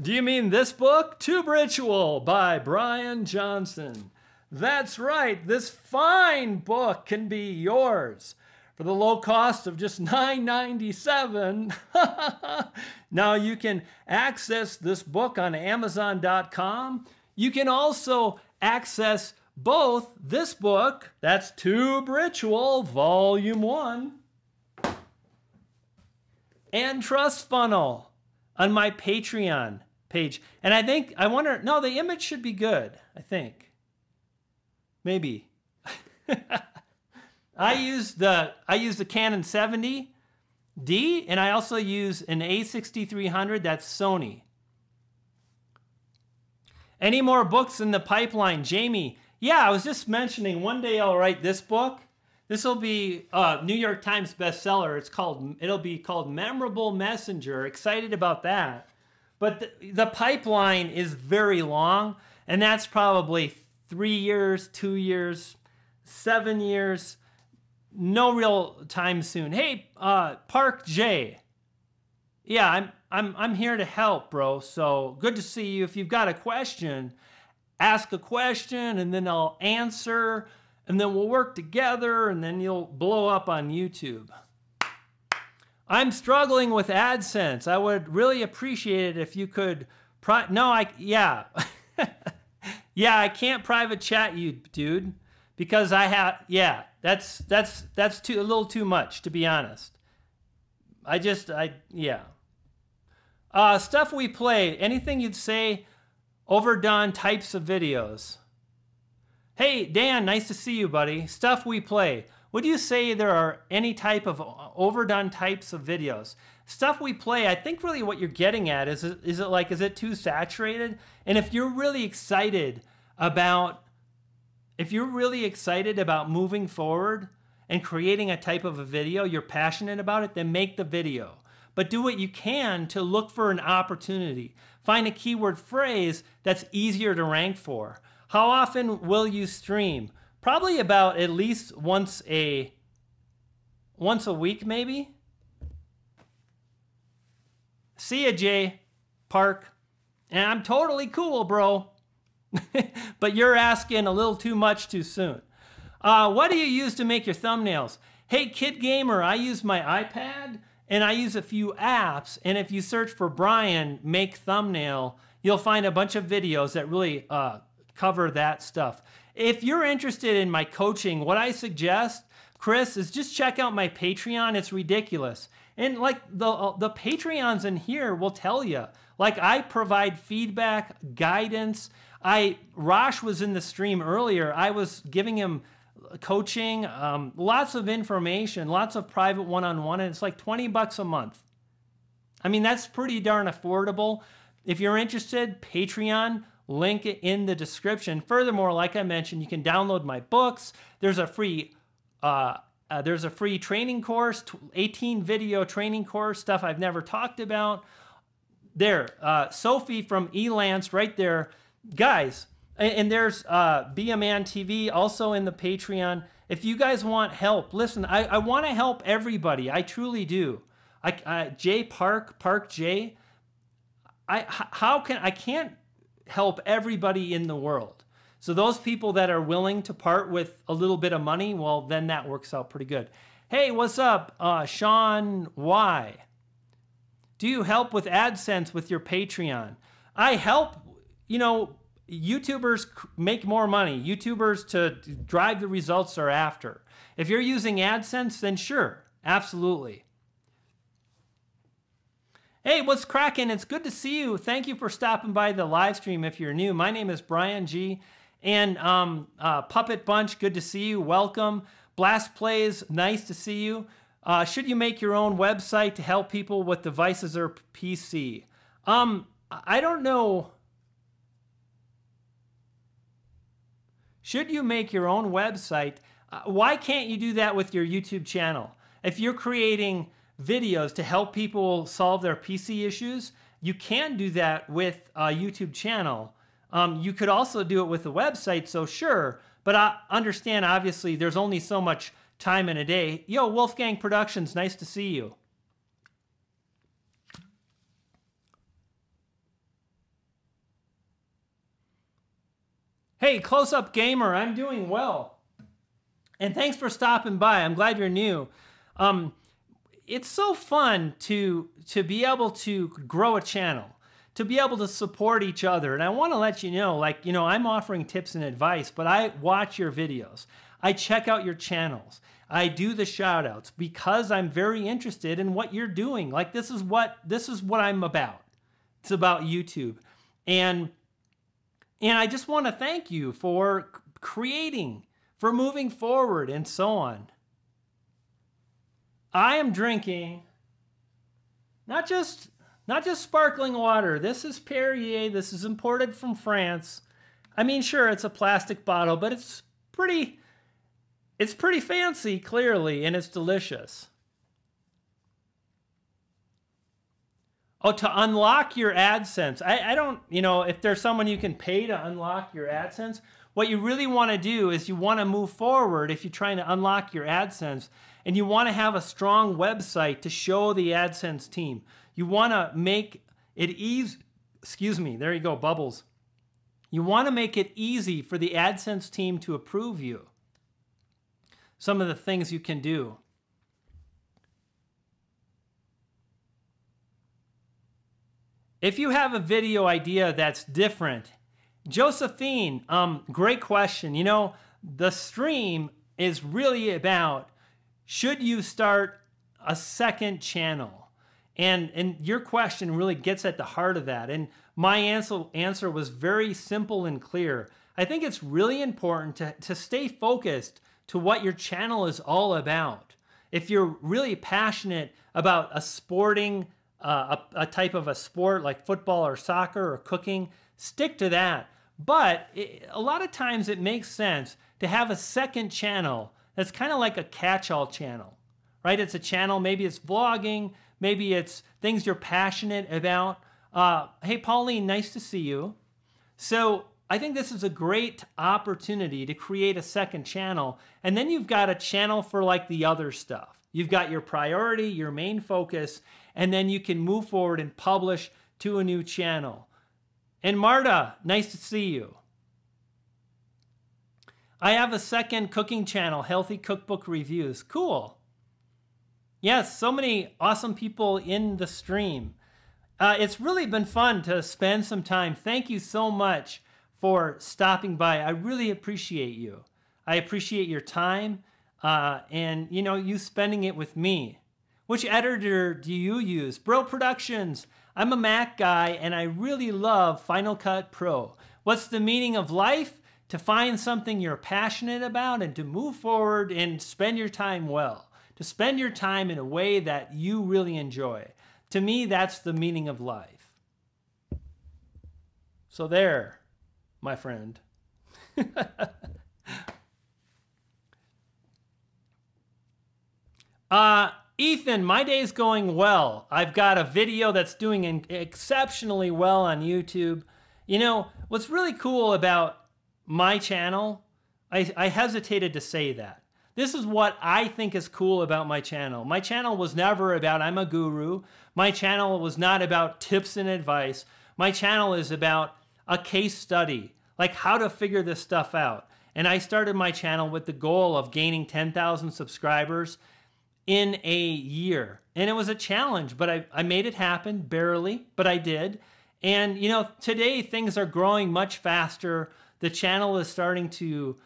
Do you mean this book? Tube Ritual by Brian Johnson. That's right, this fine book can be yours for the low cost of just $9.97. Now you can access this book on Amazon.com. You can also access both this book, that's Tube Ritual Volume 1, and Trust Funnel on my Patreon page. And I wonder, no, the image should be good, I think. Maybe. I use the Canon 70D, and I also use an A6300, that's Sony. Any more books in the pipeline? Jamie, yeah, I was just mentioning one day I'll write this book. This will be a New York Times bestseller. It'll be called Memorable Messenger. Excited about that. But the pipeline is very long, and that's probably 3 years, 2 years, 7 years. No real time soon. Hey, Park J. Yeah, I'm here to help, bro. So good to see you. If you've got a question, ask a question, and then I'll answer, and then we'll work together, and then you'll blow up on YouTube. I'm struggling with AdSense. I would really appreciate it if you could. Yeah, I can't private chat you, dude, because I have. Yeah, that's a little too much, to be honest. Yeah. Stuff we play. Anything you'd say? Overdone types of videos. Hey, Dan, nice to see you, buddy. Stuff we play. Would you say there are any type of overdone types of videos? Stuff we play, I think really what you're getting at is it too saturated? And if you're really excited about moving forward and creating a type of a video, you're passionate about it, then make the video. But do what you can to look for an opportunity. Find a keyword phrase that's easier to rank for. How often will you stream? Probably about at least once a week, maybe. See ya, Jay Park. And I'm totally cool, bro. But you're asking a little too much too soon. What do you use to make your thumbnails? Hey, Kid Gamer, I use my iPad and I use a few apps. And if you search for Brian Make Thumbnail, you'll find a bunch of videos that really cover that stuff. If you're interested in my coaching, what I suggest, Chris, is just check out my Patreon. It's ridiculous. And like the Patreons in here will tell you, like I provide feedback, guidance. Rosh was in the stream earlier. I was giving him coaching, lots of information, lots of private one-on-one, and it's like $20 a month. I mean, that's pretty darn affordable. If you're interested, Patreon, link it in the description. Furthermore, like I mentioned, you can download my books. There's a free training course, 18 video training course, stuff I've never talked about. There, Sophie from Elance right there. Guys, and there's Be a Man TV also in the Patreon. If you guys want help, listen, I want to help everybody. I truly do. Jay Park J, I can't help everybody in the world. So those people that are willing to part with a little bit of money, well, then that works out pretty good. Hey, what's up, Sean Y? Do you help with AdSense with your Patreon? I help, YouTubers make more money. YouTubers to drive the results they're after. If you're using AdSense, then sure, absolutely. Hey, what's cracking? It's good to see you. Thank you for stopping by the live stream if you're new. My name is Brian G. And Puppet Bunch, good to see you. Welcome. Blast Plays, nice to see you. Should you make your own website to help people with devices or PC? I don't know. Should you make your own website? Why can't you do that with your YouTube channel? If you're creating videos to help people solve their PC issues, you can do that with a YouTube channel. You could also do it with a website, so sure, but I understand, obviously, there's only so much time in a day. Yo, Wolfgang Productions, nice to see you. Hey, Close Up Gamer, I'm doing well. And thanks for stopping by. I'm glad you're new. It's so fun to be able to grow a channel, to be able to support each other. And I want to let you know, I'm offering tips and advice, but I watch your videos. I check out your channels. I do the shout outs because I'm very interested in what you're doing. Like this is what I'm about. It's about YouTube. And I just want to thank you for creating, for moving forward and so on. I am drinking not just sparkling water. This is Perrier. This is imported from France. I mean, sure, it's a plastic bottle, but it's pretty It's pretty fancy, clearly, and it's delicious. Oh, to unlock your AdSense. I don't, if there's someone you can pay to unlock your AdSense, what you really want to do is you want to move forward if you're trying to unlock your AdSense, and you want to have a strong website to show the AdSense team. You want to make it easy, excuse me, there you go, bubbles. You want to make it easy for the AdSense team to approve you. Some of the things you can do. If you have a video idea that's different, Josephine, great question. The stream is really about, should you start a second channel? And your question really gets at the heart of that. And my answer was very simple and clear. I think it's really important to stay focused to what your channel is all about. If you're really passionate about a sporting, a type of a sport like football or soccer or cooking, stick to that. But a lot of times it makes sense to have a second channel that's kind of like a catch-all channel, right? It's a channel, maybe it's vlogging, maybe it's things you're passionate about. Hey, Pauline, nice to see you. So I think this is a great opportunity to create a second channel, and then you've got a channel for like the other stuff. You've got your priority, your main focus, and then you can move forward and publish to a new channel. And Marta, nice to see you. I have a second cooking channel, Healthy Cookbook Reviews. Cool. Yes, so many awesome people in the stream. It's really been fun to spend some time. Thank you so much for stopping by. I really appreciate you. I appreciate your time and you spending it with me. Which editor do you use? Bro Productions. I'm a Mac guy and I really love Final Cut Pro. What's the meaning of life? To find something you're passionate about and to move forward and spend your time well. To spend your time in a way that you really enjoy. To me, that's the meaning of life. So there, my friend. Ethan, my day's going well. I've got a video that's doing exceptionally well on YouTube. What's really cool about my channel, I hesitated to say that. This is what I think is cool about my channel. My channel was never about I'm a guru. My channel was not about tips and advice. My channel is about a case study, like how to figure this stuff out. And I started my channel with the goal of gaining 10,000 subscribers in a year. And it was a challenge, but I made it happen, barely, but I did. And today things are growing much faster. The channel is starting to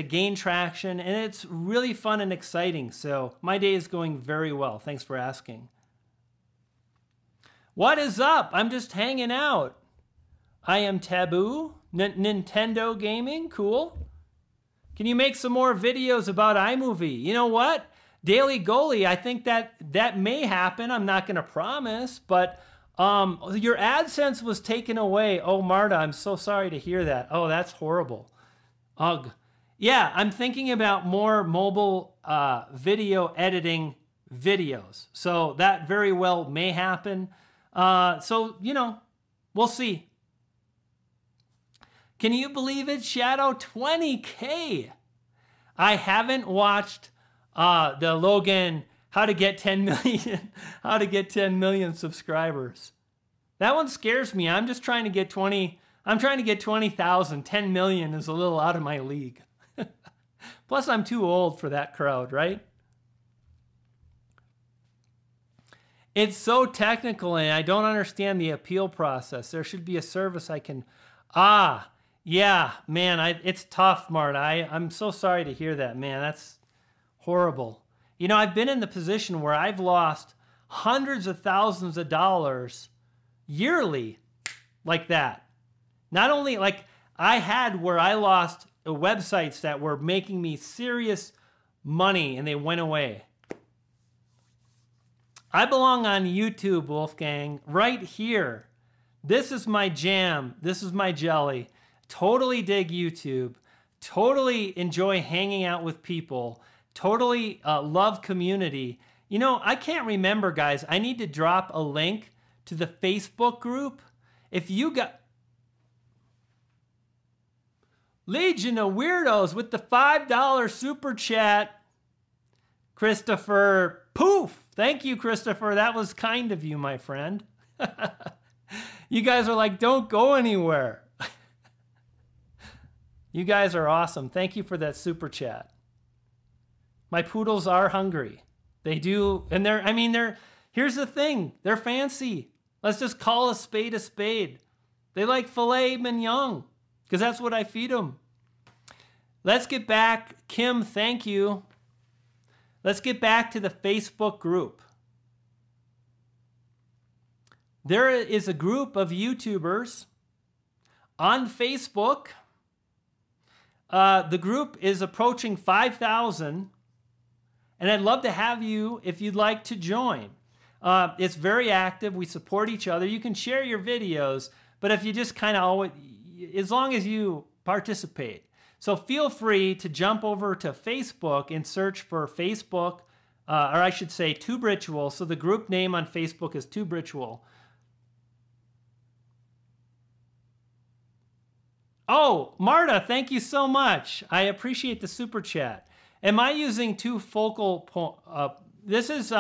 gain traction, and it's really fun and exciting. So my day is going very well. Thanks for asking. What is up? I'm just hanging out. I am Taboo. Nintendo gaming, cool. Can you make some more videos about iMovie? You know what? Daily Goalie, I think that may happen. I'm not going to promise, but your AdSense was taken away. Oh, Marta, I'm so sorry to hear that. Oh, that's horrible. Ugh. Yeah, I'm thinking about more mobile video editing videos. So that very well may happen. So, we'll see. Can you believe it? Shadow 20K. I haven't watched the Logan how to get 10 million subscribers. That one scares me. I'm just trying to get 20,000. 10 million is a little out of my league. Plus, I'm too old for that crowd, right? It's so technical and I don't understand the appeal process. There should be a service I can... Yeah, man, it's tough, Marta. I'm so sorry to hear that, man. That's horrible. I've been in the position where I've lost hundreds of thousands of dollars yearly like that. Not only like I had where I lost websites that were making me serious money and they went away. I belong on YouTube, Wolfgang, right here. This is my jam. This is my jelly. Totally dig YouTube. totally enjoy hanging out with people, totally love community. You know, I can't remember, guys. I need to drop a link to the Facebook group. If you got Legion of Weirdos with the $5 super chat, Christopher, poof. Thank you, Christopher. That was kind of you, my friend. You guys are like, don't go anywhere. You guys are awesome. Thank you for that super chat. My poodles are hungry. They do, and here's the thing. They're fancy. Let's just call a spade a spade. They like filet mignon, because that's what I feed them. Let's get back. Kim, thank you. Let's get back to the Facebook group. There is a group of YouTubers on Facebook. The group is approaching 5,000, and I'd love to have you if you'd like to join. It's very active. We support each other. You can share your videos, but if you just kind of always, as long as you participate. So feel free to jump over to Facebook and search for Facebook, or I should say Tube Ritual. So the group name on Facebook is Tube Ritual. Oh, Marta, thank you so much. I appreciate the super chat. Am I using two focal this is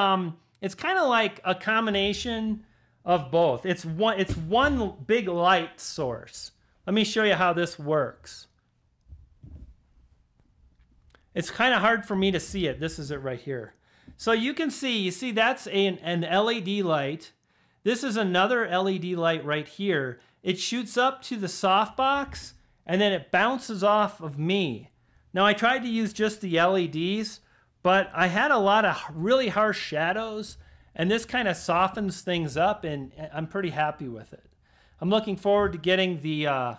it's kind of like a combination of both. It's one big light source. Let me show you how this works. It's kind of hard for me to see it. This is it right here. So you can see, you see that's an LED light. This is another LED light right here. It shoots up to the softbox and then it bounces off of me. Now I tried to use just the LEDs, but I had a lot of really harsh shadows, and this kind of softens things up, and I'm pretty happy with it. I'm looking forward to getting the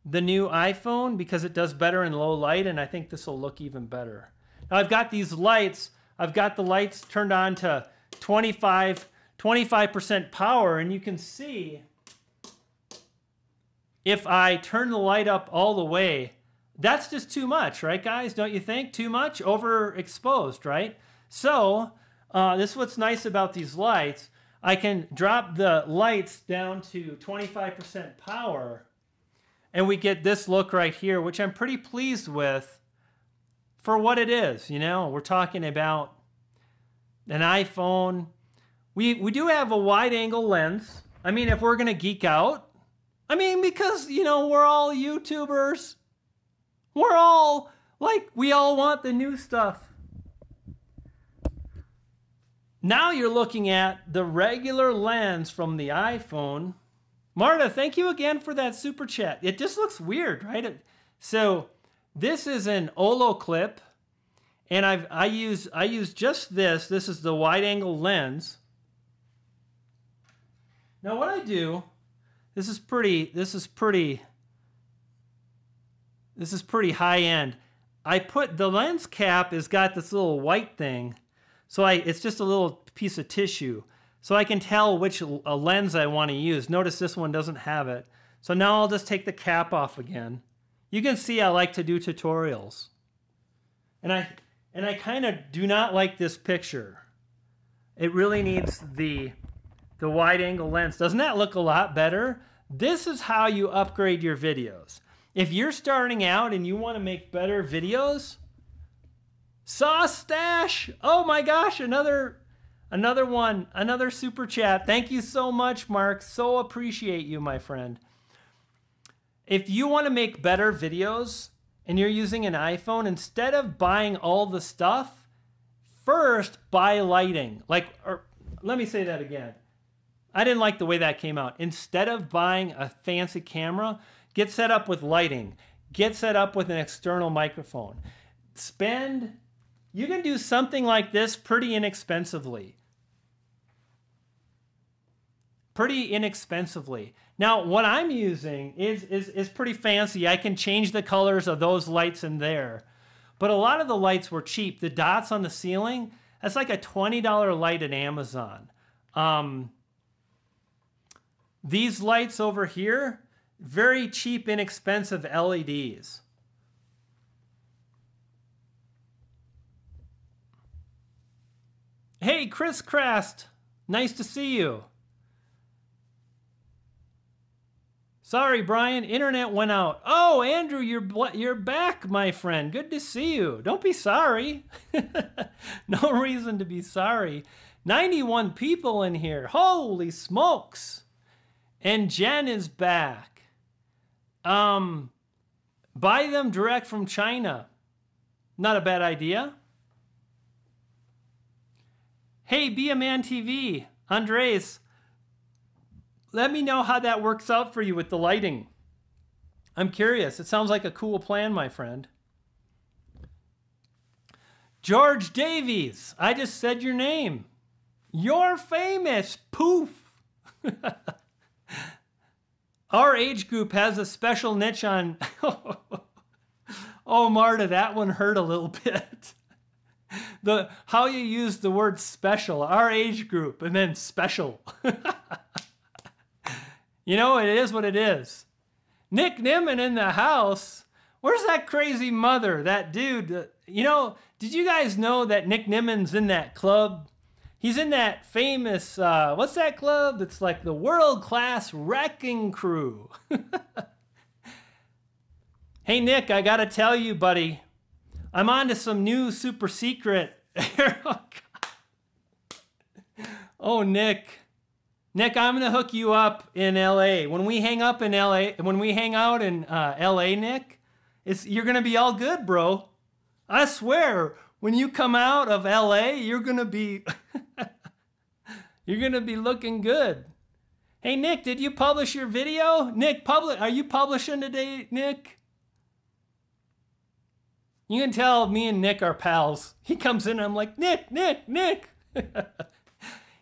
new iPhone because it does better in low light, and I think this will look even better. Now I've got these lights. I've got the lights turned on to 25% power, and you can see if I turn the light up all the way, that's just too much, right, guys? Don't you think? Too much? Overexposed, right? So this is what's nice about these lights. I can drop the lights down to 25% power, and we get this look right here, which I'm pretty pleased with for what it is. You know, we're talking about an iPhone. We do have a wide-angle lens. I mean, if we're going to geek out, I mean, because, you know, we're all YouTubers. We're all, like, we all want the new stuff. Now you're looking at the regular lens from the iPhone. Marta, thank you again for that super chat. It just looks weird, right? So this is an Olo clip, and I use just this. This is the wide-angle lens. Now what I do, this is pretty high end. I put the lens cap has got this little white thing, so it's just a little piece of tissue, so I can tell which lens I want to use. Notice this one doesn't have it. So now I'll just take the cap off again. You can see I like to do tutorials, and I kind of do not like this picture. It really needs the wide angle lens. Doesn't that look a lot better? This is how you upgrade your videos. If you're starting out and you want to make better videos, Sauce Stash. Oh my gosh, another one, another super chat. Thank you so much, Mark. So appreciate you, my friend. If you want to make better videos and you're using an iPhone, instead of buying all the stuff, first buy lighting. Let me say that again. I didn't like the way that came out. Instead of buying a fancy camera, get set up with lighting. Get set up with an external microphone. You can do something like this pretty inexpensively. Pretty inexpensively. Now, what I'm using is pretty fancy. I can change the colors of those lights in there. But a lot of the lights were cheap. The dots on the ceiling, that's like a $20 light at Amazon. These lights over here, very cheap, inexpensive LEDs. Hey, Chris Crast, nice to see you. Sorry, Brian, internet went out. Oh, Andrew, you're back, my friend. Good to see you. Don't be sorry. No reason to be sorry. 91 people in here. Holy smokes. And Jen is back. Buy them direct from China. Not a bad idea. Hey, Be a Man TV, Andres, let me know how that works out for you with the lighting. I'm curious. It sounds like a cool plan, my friend. George Davies, I just said your name. You're famous. Poof. Our age group has a special niche on... Oh, Marta, that one hurt a little bit. How you use the word special, our age group, and then special. You know, it is what it is. Nick Nimmin in the house. Where's that crazy mother, that dude? You know, did you guys know that Nick Nimmin's in that club? He's in that famous, what's that club? It's like the world-class wrecking crew. Hey, Nick, I gotta tell you, buddy, I'm on to some new super secret. Oh, Nick. Nick, I'm gonna hook you up in LA. When we hang out in LA, Nick, you're gonna be all good, bro. I swear, when you come out of LA, you're gonna be looking good. Hey, Nick, did you publish your video? Nick, are you publishing today, Nick? You can tell me and Nick are pals. He comes in and I'm like, Nick.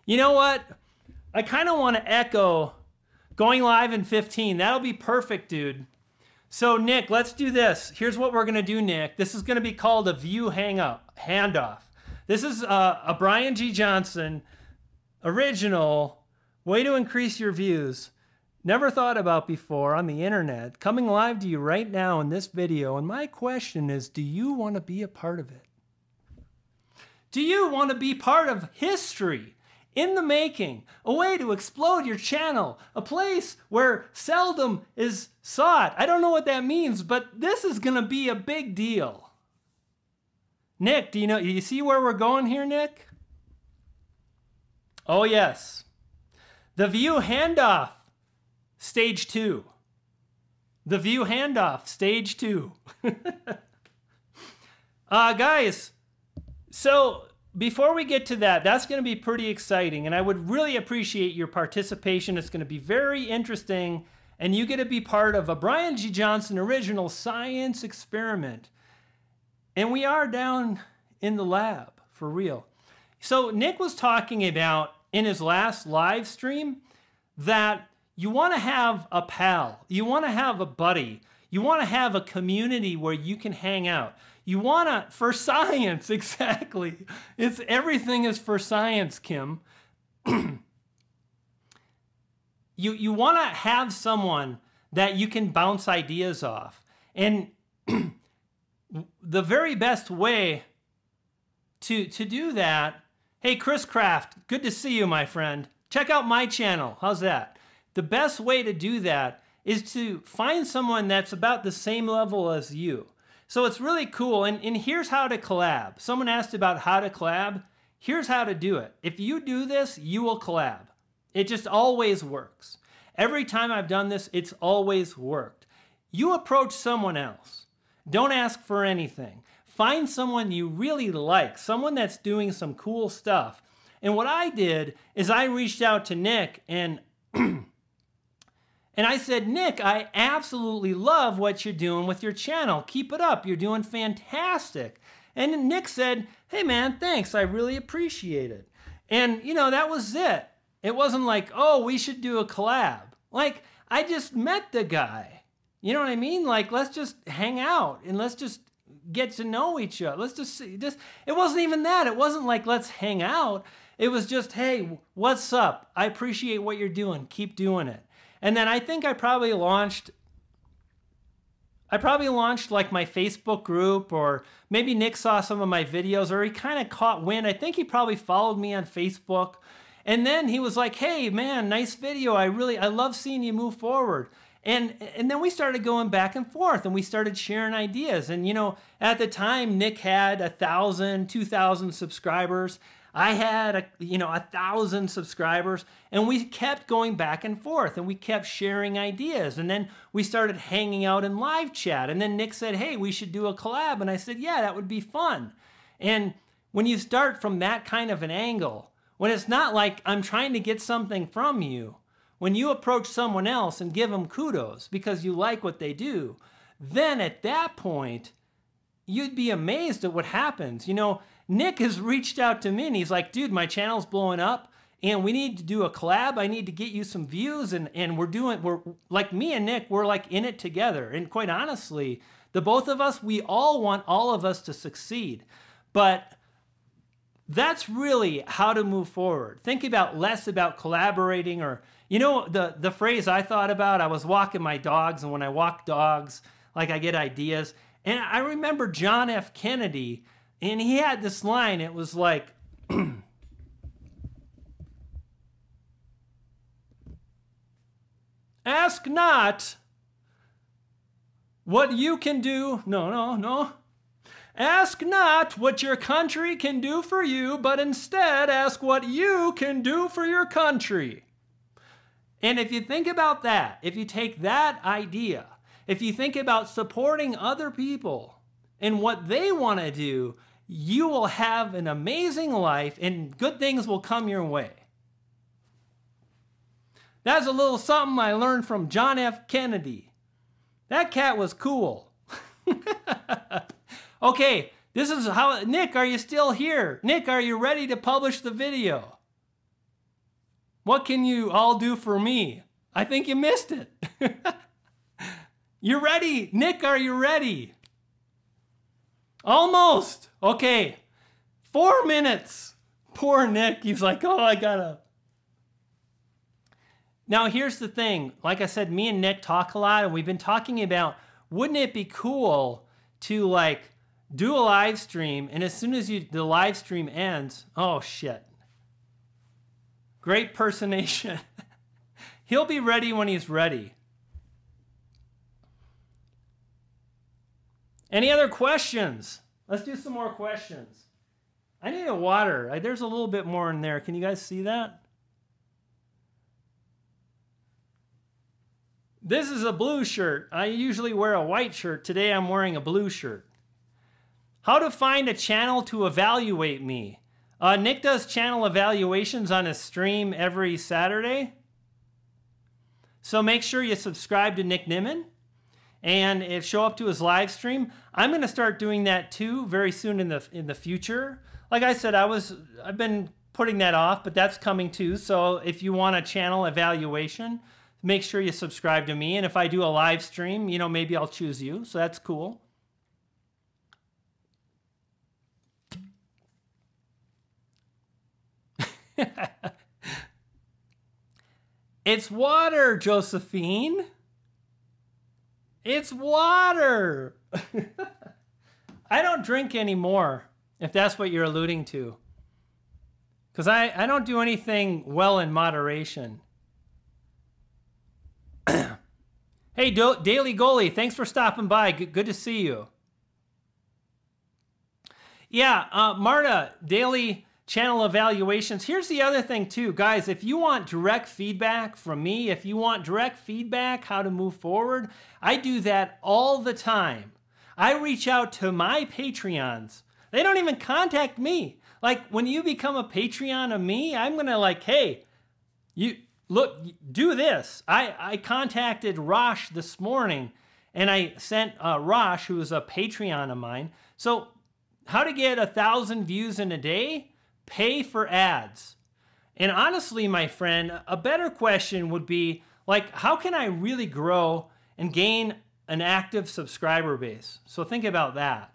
You know what? I kind of want to echo going live in 15. That'll be perfect, dude. So, Nick, let's do this. Here's what we're going to do, Nick. This is going to be called a view handoff. This is a Brian G. Johnson original way to increase your views. Never thought about before on the internet. Coming live to you right now in this video. And my question is, do you want to be a part of it? Do you want to be part of history? In the making, a way to explode your channel, a place where seldom is sought. I don't know what that means, but this is going to be a big deal. Nick, do you see where we're going here, Nick? Oh, yes. The view handoff, stage 2. The view handoff, stage 2. Guys, so... before we get to that, that's going to be pretty exciting, and I would really appreciate your participation. It's going to be very interesting, and you get to be part of a Brian G. Johnson original science experiment. And we are down in the lab, for real. So Nick was talking about, in his last live stream, that you want to have a pal, you want to have a buddy, you want to have a community where you can hang out. You want to, for science, exactly. Everything is for science, Kim. You want to have someone that you can bounce ideas off. And the very best way to do that, hey, Chris Craft, good to see you, my friend. Check out my channel. How's that? The best way to do that is to find someone that's about the same level as you. So it's really cool, and here's how to collab. Someone asked about how to collab. Here's how to do it. If you do this, you will collab. It just always works. Every time I've done this, it's always worked. You approach someone else. Don't ask for anything. Find someone you really like, someone that's doing some cool stuff. And what I did is I reached out to Nick and I said, Nick, I absolutely love what you're doing with your channel. Keep it up. You're doing fantastic. And Nick said, hey, man, thanks. I really appreciate it. And, you know, that was it. It wasn't like, oh, we should do a collab. Like, I just met the guy. You know what I mean? Like, let's just hang out and let's just get to know each other. Let's just see. It wasn't even that. It wasn't like, let's hang out. It was just, hey, what's up? I appreciate what you're doing. Keep doing it. And then I think I probably launched I probably launched like my Facebook group, or maybe Nick saw some of my videos, or he kind of caught wind. I think he probably followed me on Facebook. And then he was like, hey man, nice video. I love seeing you move forward. And then we started going back and forth, and we started sharing ideas. And you know, at the time, Nick had 1,000, 2,000 subscribers. I had 1,000 subscribers, and we kept going back and forth, and we kept sharing ideas. And then we started hanging out in live chat. And then Nick said, hey, we should do a collab. And I said, yeah, that would be fun. And when you start from that kind of an angle, when it's not like I'm trying to get something from you, when you approach someone else and give them kudos because you like what they do, then at that point, you'd be amazed at what happens. You know, Nick has reached out to me and he's like, dude, my channel's blowing up and we need to do a collab. I need to get you some views. And we're like, me and Nick, we're like in it together. And quite honestly, the both of us, we all want all of us to succeed. But that's really how to move forward. Think about less about collaborating, or, you know, the phrase I thought about, I was walking my dogs, and when I walk dogs, like I get ideas. And I remember John F. Kennedy, and he had this line. It was like, ask not what you can do. No. Ask not what your country can do for you, but instead ask what you can do for your country. And if you think about that, if you take that idea, if you think about supporting other people and what they want to do, you will have an amazing life and good things will come your way. That's a little something I learned from John F. Kennedy. That cat was cool. Okay, this is how, Nick, are you still here? Nick, are you ready to publish the video? What can you all do for me? I think you missed it. You're ready? Nick, are you ready? Almost. Okay, 4 minutes. Poor Nick, he's like, oh, I gotta. Now, here's the thing. Like I said, me and Nick talk a lot, and we've been talking about, wouldn't it be cool to like do a live stream, and as soon as the live stream ends, oh shit. Great personation. He'll be ready when he's ready. Any other questions? Let's do some more questions. I need a water. There's a little bit more in there. Can you guys see that? This is a blue shirt. I usually wear a white shirt. Today I'm wearing a blue shirt. How to find a channel to evaluate me. Nick does channel evaluations on his stream every Saturday. So make sure you subscribe to Nick Nimmin and show up to his live stream. I'm going to start doing that too very soon in the future. Like I said, I've been putting that off, but that's coming too. So if you want a channel evaluation, make sure you subscribe to me. And if I do a live stream, you know, maybe I'll choose you. So that's cool. It's water, Josephine. It's water. I don't drink anymore, if that's what you're alluding to. Because I don't do anything well in moderation. Hey, Daily Goalie, thanks for stopping by. Good to see you. Yeah, Marta, daily channel evaluations. Here's the other thing too, guys. If you want direct feedback from me, if you want direct feedback how to move forward, I do that all the time. I reach out to my Patreons. They don't even contact me. Like when you become a Patreon of me, I'm gonna like, hey, you look, do this. I contacted Rosh this morning, and I sent Rosh, who is a Patreon of mine. So how to get 1,000 views in a day? Pay for ads. And honestly, my friend, a better question would be like, how can I really grow and gain an active subscriber base? So think about that.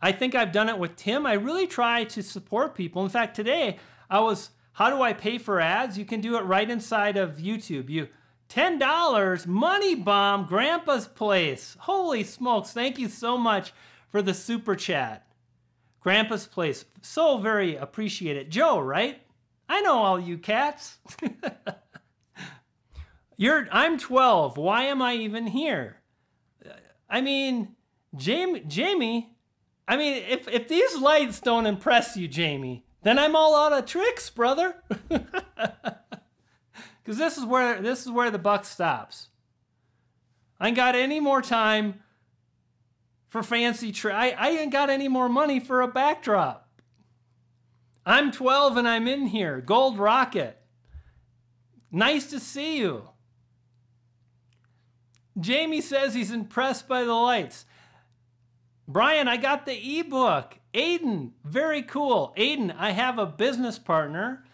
I think I've done it with Tim. I really try to support people. In fact, today how do I pay for ads? You can do it right inside of YouTube. You $10, Money Bomb, Grandpa's Place. Holy smokes, thank you so much for the super chat. Grandpa's Place, so very appreciated. Joe, right? I know all you cats. I'm 12. Why am I even here? I mean, Jamie, I mean, if these lights don't impress you, Jamie, then I'm all out of tricks, brother. Because this is where the buck stops. I ain't got any more time for fancy I ain't got any more money for a backdrop. I'm 12 and I'm in here. Gold Rocket. Nice to see you. Jamie says he's impressed by the lights. Brian, I got the ebook. Aiden, very cool. Aiden, I have a business partner.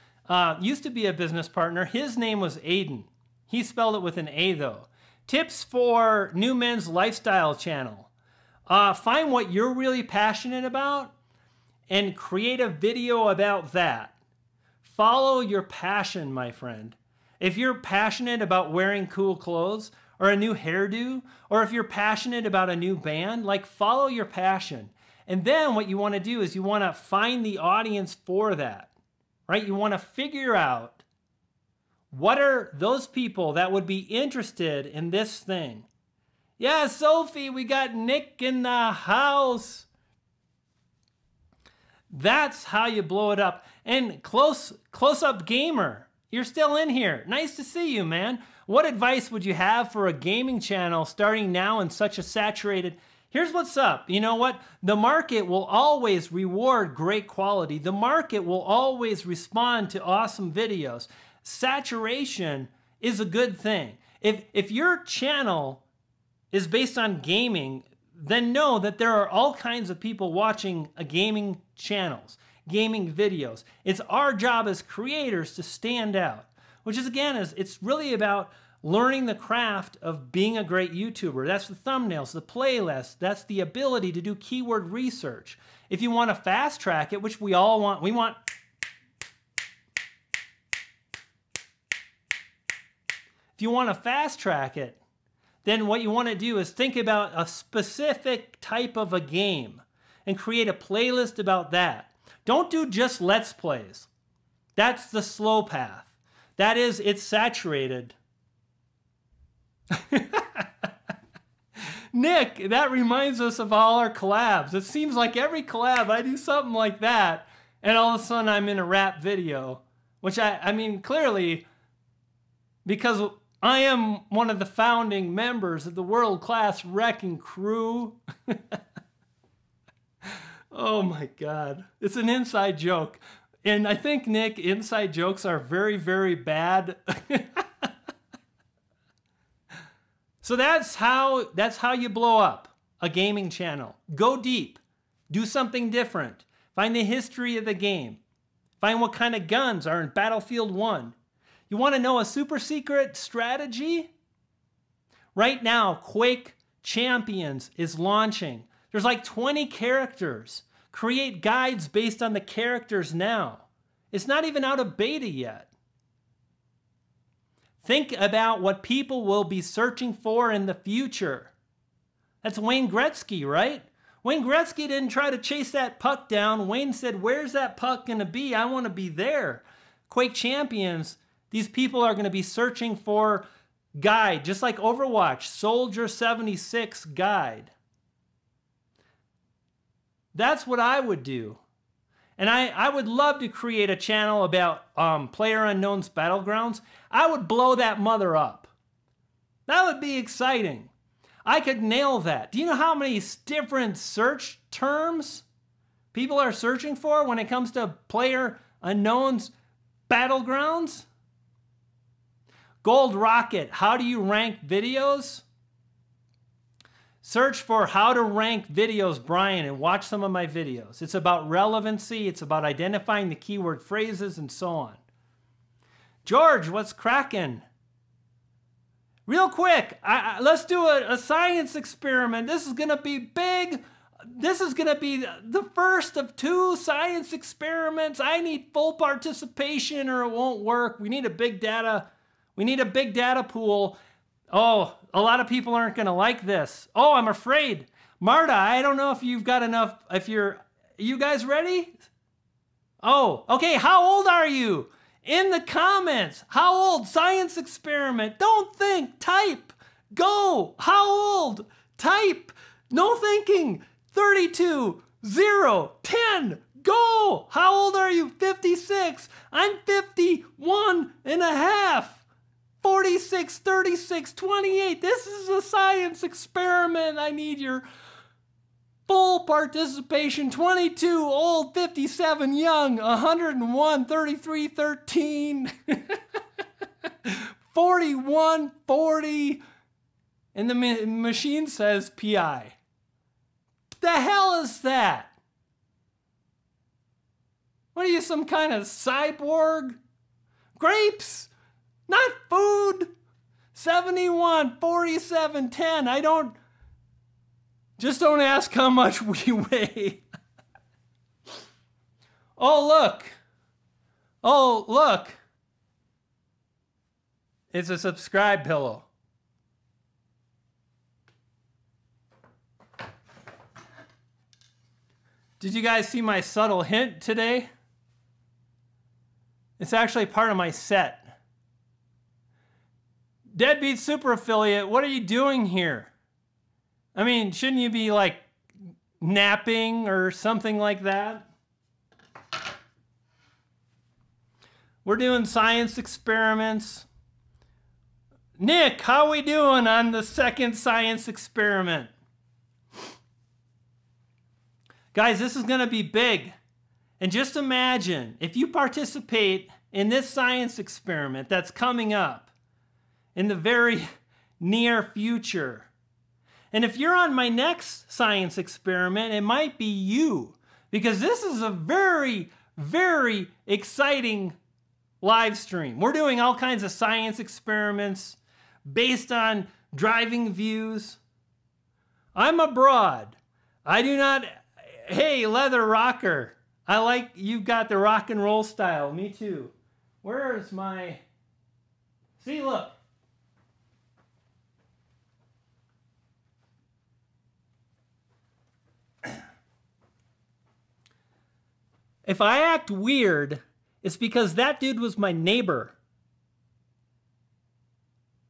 Used to be a business partner. His name was Aiden. He spelled it with an A though. Tips for New Men's Lifestyle channel. Find what you're really passionate about and create a video about that. Follow your passion, my friend. If you're passionate about wearing cool clothes or a new hairdo, or if you're passionate about a new band, like follow your passion. And then what you want to do is you want to find the audience for that, right? You want to figure out what are those people that would be interested in this thing. Yeah, Sophie, we got Nick in the house. That's how you blow it up. And close-up gamer, you're still in here. Nice to see you, man. What advice would you have for a gaming channel starting now in such a saturated... Here's what's up. You know what? The market will always reward great quality. The market will always respond to awesome videos. Saturation is a good thing. If your channel is based on gaming, then know that there are all kinds of people watching gaming channels, gaming videos. It's our job as creators to stand out, which is, again, it's really about learning the craft of being a great YouTuber. That's the thumbnails, the playlists, that's the ability to do keyword research. If you want to fast track it, which we all want, if you want to fast track it, then what you want to do is think about a specific type of a game and create a playlist about that. Don't do just Let's Plays. That's the slow path. That is, it's saturated. Nick, that reminds us of all our collabs. It seems like every collab I do something like that, and all of a sudden I'm in a rap video, which I mean, clearly, because I am one of the founding members of the World Class Wrecking Crew. Oh my God. It's an inside joke. And I think, Nick, inside jokes are very, very bad. So that's how you blow up a gaming channel. Go deep. Do something different. Find the history of the game. Find what kind of guns are in Battlefield 1. You want to know a super secret strategy? Right now, Quake Champions is launching. There's like 20 characters. Create guides based on the characters now. It's not even out of beta yet. Think about what people will be searching for in the future. That's Wayne Gretzky, right? Wayne Gretzky didn't try to chase that puck down. Wayne said, where's that puck going to be? I want to be there. Quake Champions, these people are going to be searching for guide, just like Overwatch, Soldier 76 guide. That's what I would do. And I would love to create a channel about PlayerUnknown's Battlegrounds. I would blow that mother up. That would be exciting. I could nail that. Do you know how many different search terms people are searching for when it comes to PlayerUnknown's Battlegrounds? Gold Rocket, how do you rank videos? Search for how to rank videos, Brian, and watch some of my videos. It's about relevancy. It's about identifying the keyword phrases and so on. George, what's cracking? Real quick, let's do a science experiment. This is going to be big. This is going to be the first of 2 science experiments. I need full participation or it won't work. We need a big data. We need a big data pool. Oh, a lot of people aren't going to like this. Oh, I'm afraid. Marta, I don't know if you've got enough. You guys ready? Oh, okay. How old are you? In the comments. How old? Science experiment. Don't think. Type. Go. How old? Type. No thinking. 32, 0, 10. Go. How old are you? 56. I'm 51 and a half. 46, 36, 28. This is a science experiment. I need your full participation. 22, old, 57, young, 101, 33, 13, 41, 40. And the machine says PI. The hell is that? What are you, some kind of cyborg? Grapes, not food. 71, 47, 10. Just don't ask how much we weigh. Oh, look. Oh, look. It's a subscribe pillow. Did you guys see my subtle hint today? It's actually part of my set. Deadbeat Super Affiliate, what are you doing here? I mean, shouldn't you be like napping or something like that? We're doing science experiments. Nick, how we doing on the second science experiment? Guys, this is going to be big. And just imagine if you participate in this science experiment that's coming up in the very near future. And if you're on my next science experiment, it might be you, because this is a very, very exciting live stream. We're doing all kinds of science experiments based on driving views. I'm abroad. I do not... Hey, Leather Rocker. I like you've got the rock and roll style. Me too. Where is my... See, look. If I act weird, it's because that dude was my neighbor.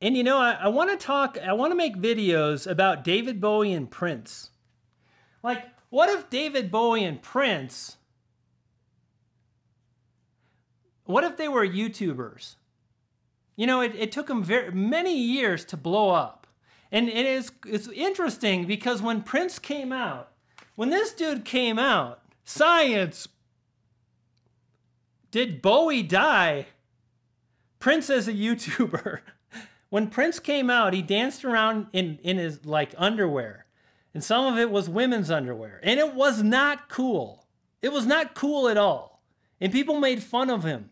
And you know, I want to make videos about David Bowie and Prince. Like, what if David Bowie and Prince, what if they were YouTubers? You know, it took them many years to blow up. And it's interesting because when Prince came out, when this dude came out, science, did Bowie die? Prince as a YouTuber. When Prince came out, he danced around in his like underwear. And some of it was women's underwear. And it was not cool. It was not cool at all. And people made fun of him.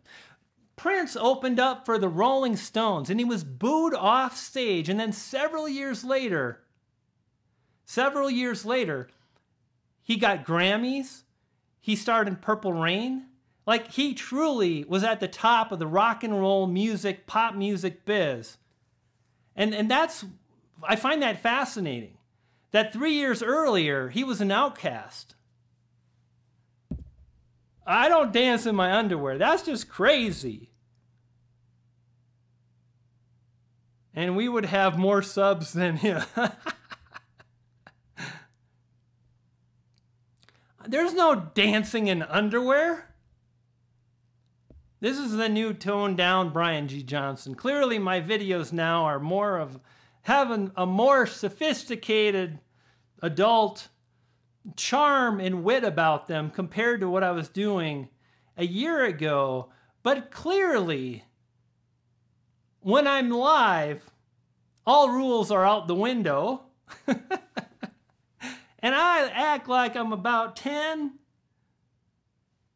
Prince opened up for the Rolling Stones and he was booed off stage. And then several years later, he got Grammys. He starred in Purple Rain. Like, he truly was at the top of the rock and roll music, pop music biz. And that's, I find that fascinating. That 3 years earlier, he was an outcast. I don't dance in my underwear. That's just crazy. And we would have more subs than him. There's no dancing in underwear. This is the new toned down Brian G. Johnson. Clearly my videos now are more of having a more sophisticated adult charm and wit about them compared to what I was doing a year ago. But clearly, when I'm live, all rules are out the window. And I act like I'm about 10.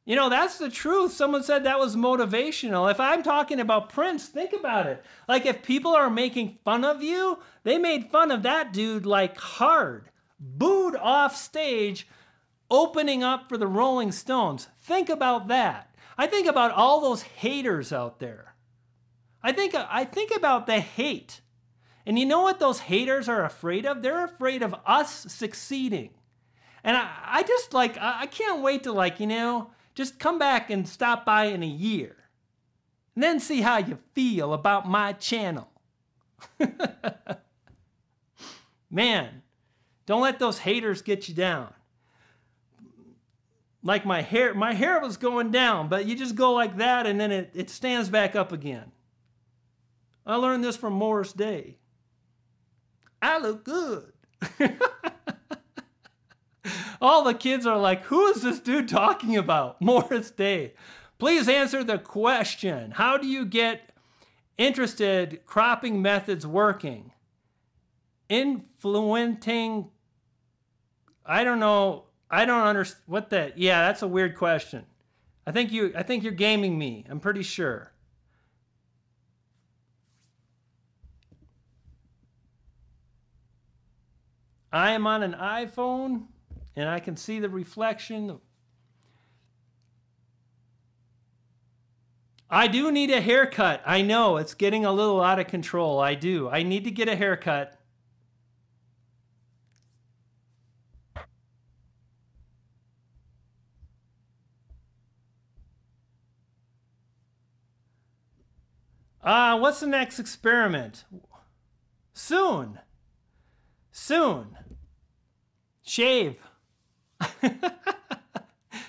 You know, that's the truth. Someone said that was motivational. If I'm talking about Prince, think about it. Like, if people are making fun of you, they made fun of that dude like hard. Booed off stage, opening up for the Rolling Stones. Think about that. I think about all those haters out there. I think about the hate. And you know what those haters are afraid of? They're afraid of us succeeding. And I can't wait to just come back and stop by in a year. And then see how you feel about my channel. Man, don't let those haters get you down. Like my hair was going down, but you just go like that and then it stands back up again. I learned this from Morris Day. I look good. All the kids are like, who is this dude talking about? Morris Day. Please answer the question. How do you get interested cropping methods working? Influencing, I don't know. I don't understand what that. Yeah, that's a weird question. I think you're gaming me. I'm pretty sure. I am on an iPhone and I can see the reflection. I do need a haircut. I know it's getting a little out of control. I do. I need to get a haircut. What's the next experiment? Soon. Soon. Shave.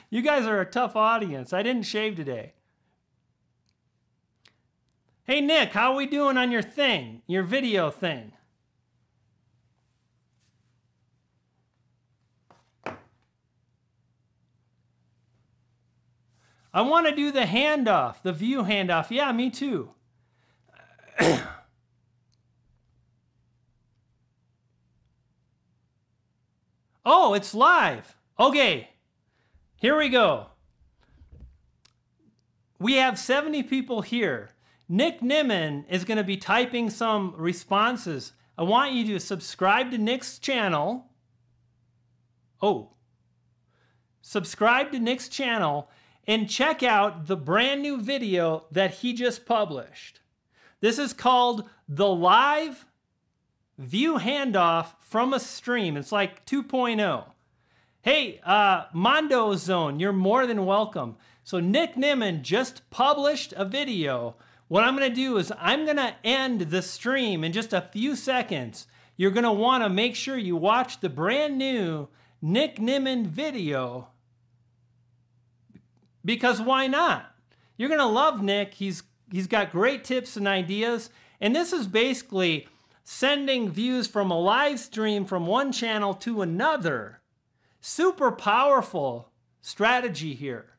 You guys are a tough audience. I didn't shave today. Hey, Nick, how are we doing on your thing? Your video thing? I want to do the handoff, the view handoff. Yeah, me too. Oh, it's live. Okay, here we go. We have 70 people here. Nick Nimmin is going to be typing some responses. I want you to subscribe to Nick's channel. Oh, subscribe to Nick's channel and check out the brand new video that he just published. This is called the live view handoff from a stream. It's like 2.0. Hey, Mondo Zone, you're more than welcome. So Nick Nimmin just published a video. What I'm going to do is I'm going to end the stream in just a few seconds. You're going to want to make sure you watch the brand new Nick Nimmin video, because why not? You're going to love Nick. He's got great tips and ideas. And this is basically sending views from a live stream from one channel to another. Super powerful strategy here.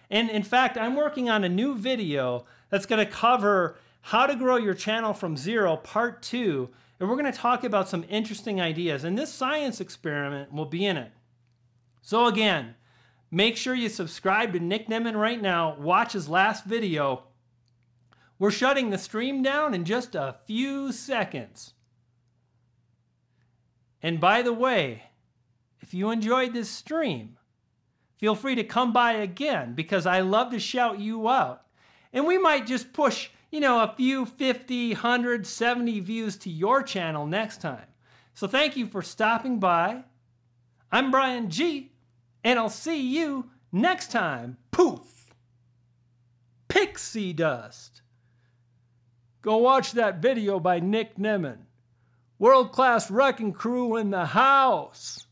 And in fact, I'm working on a new video that's going to cover how to grow your channel from zero, part 2. And we're going to talk about some interesting ideas. And this science experiment will be in it. So again, make sure you subscribe to Nick Nimmin right now. Watch his last video. We're shutting the stream down in just a few seconds. And by the way, if you enjoyed this stream, feel free to come by again, because I love to shout you out. And we might just push, a few 50, 100, 70 views to your channel next time. So thank you for stopping by. I'm Brian G, and I'll see you next time. Poof! Pixie dust. Go watch that video by Nick Nimmin. World-class wrecking crew in the house.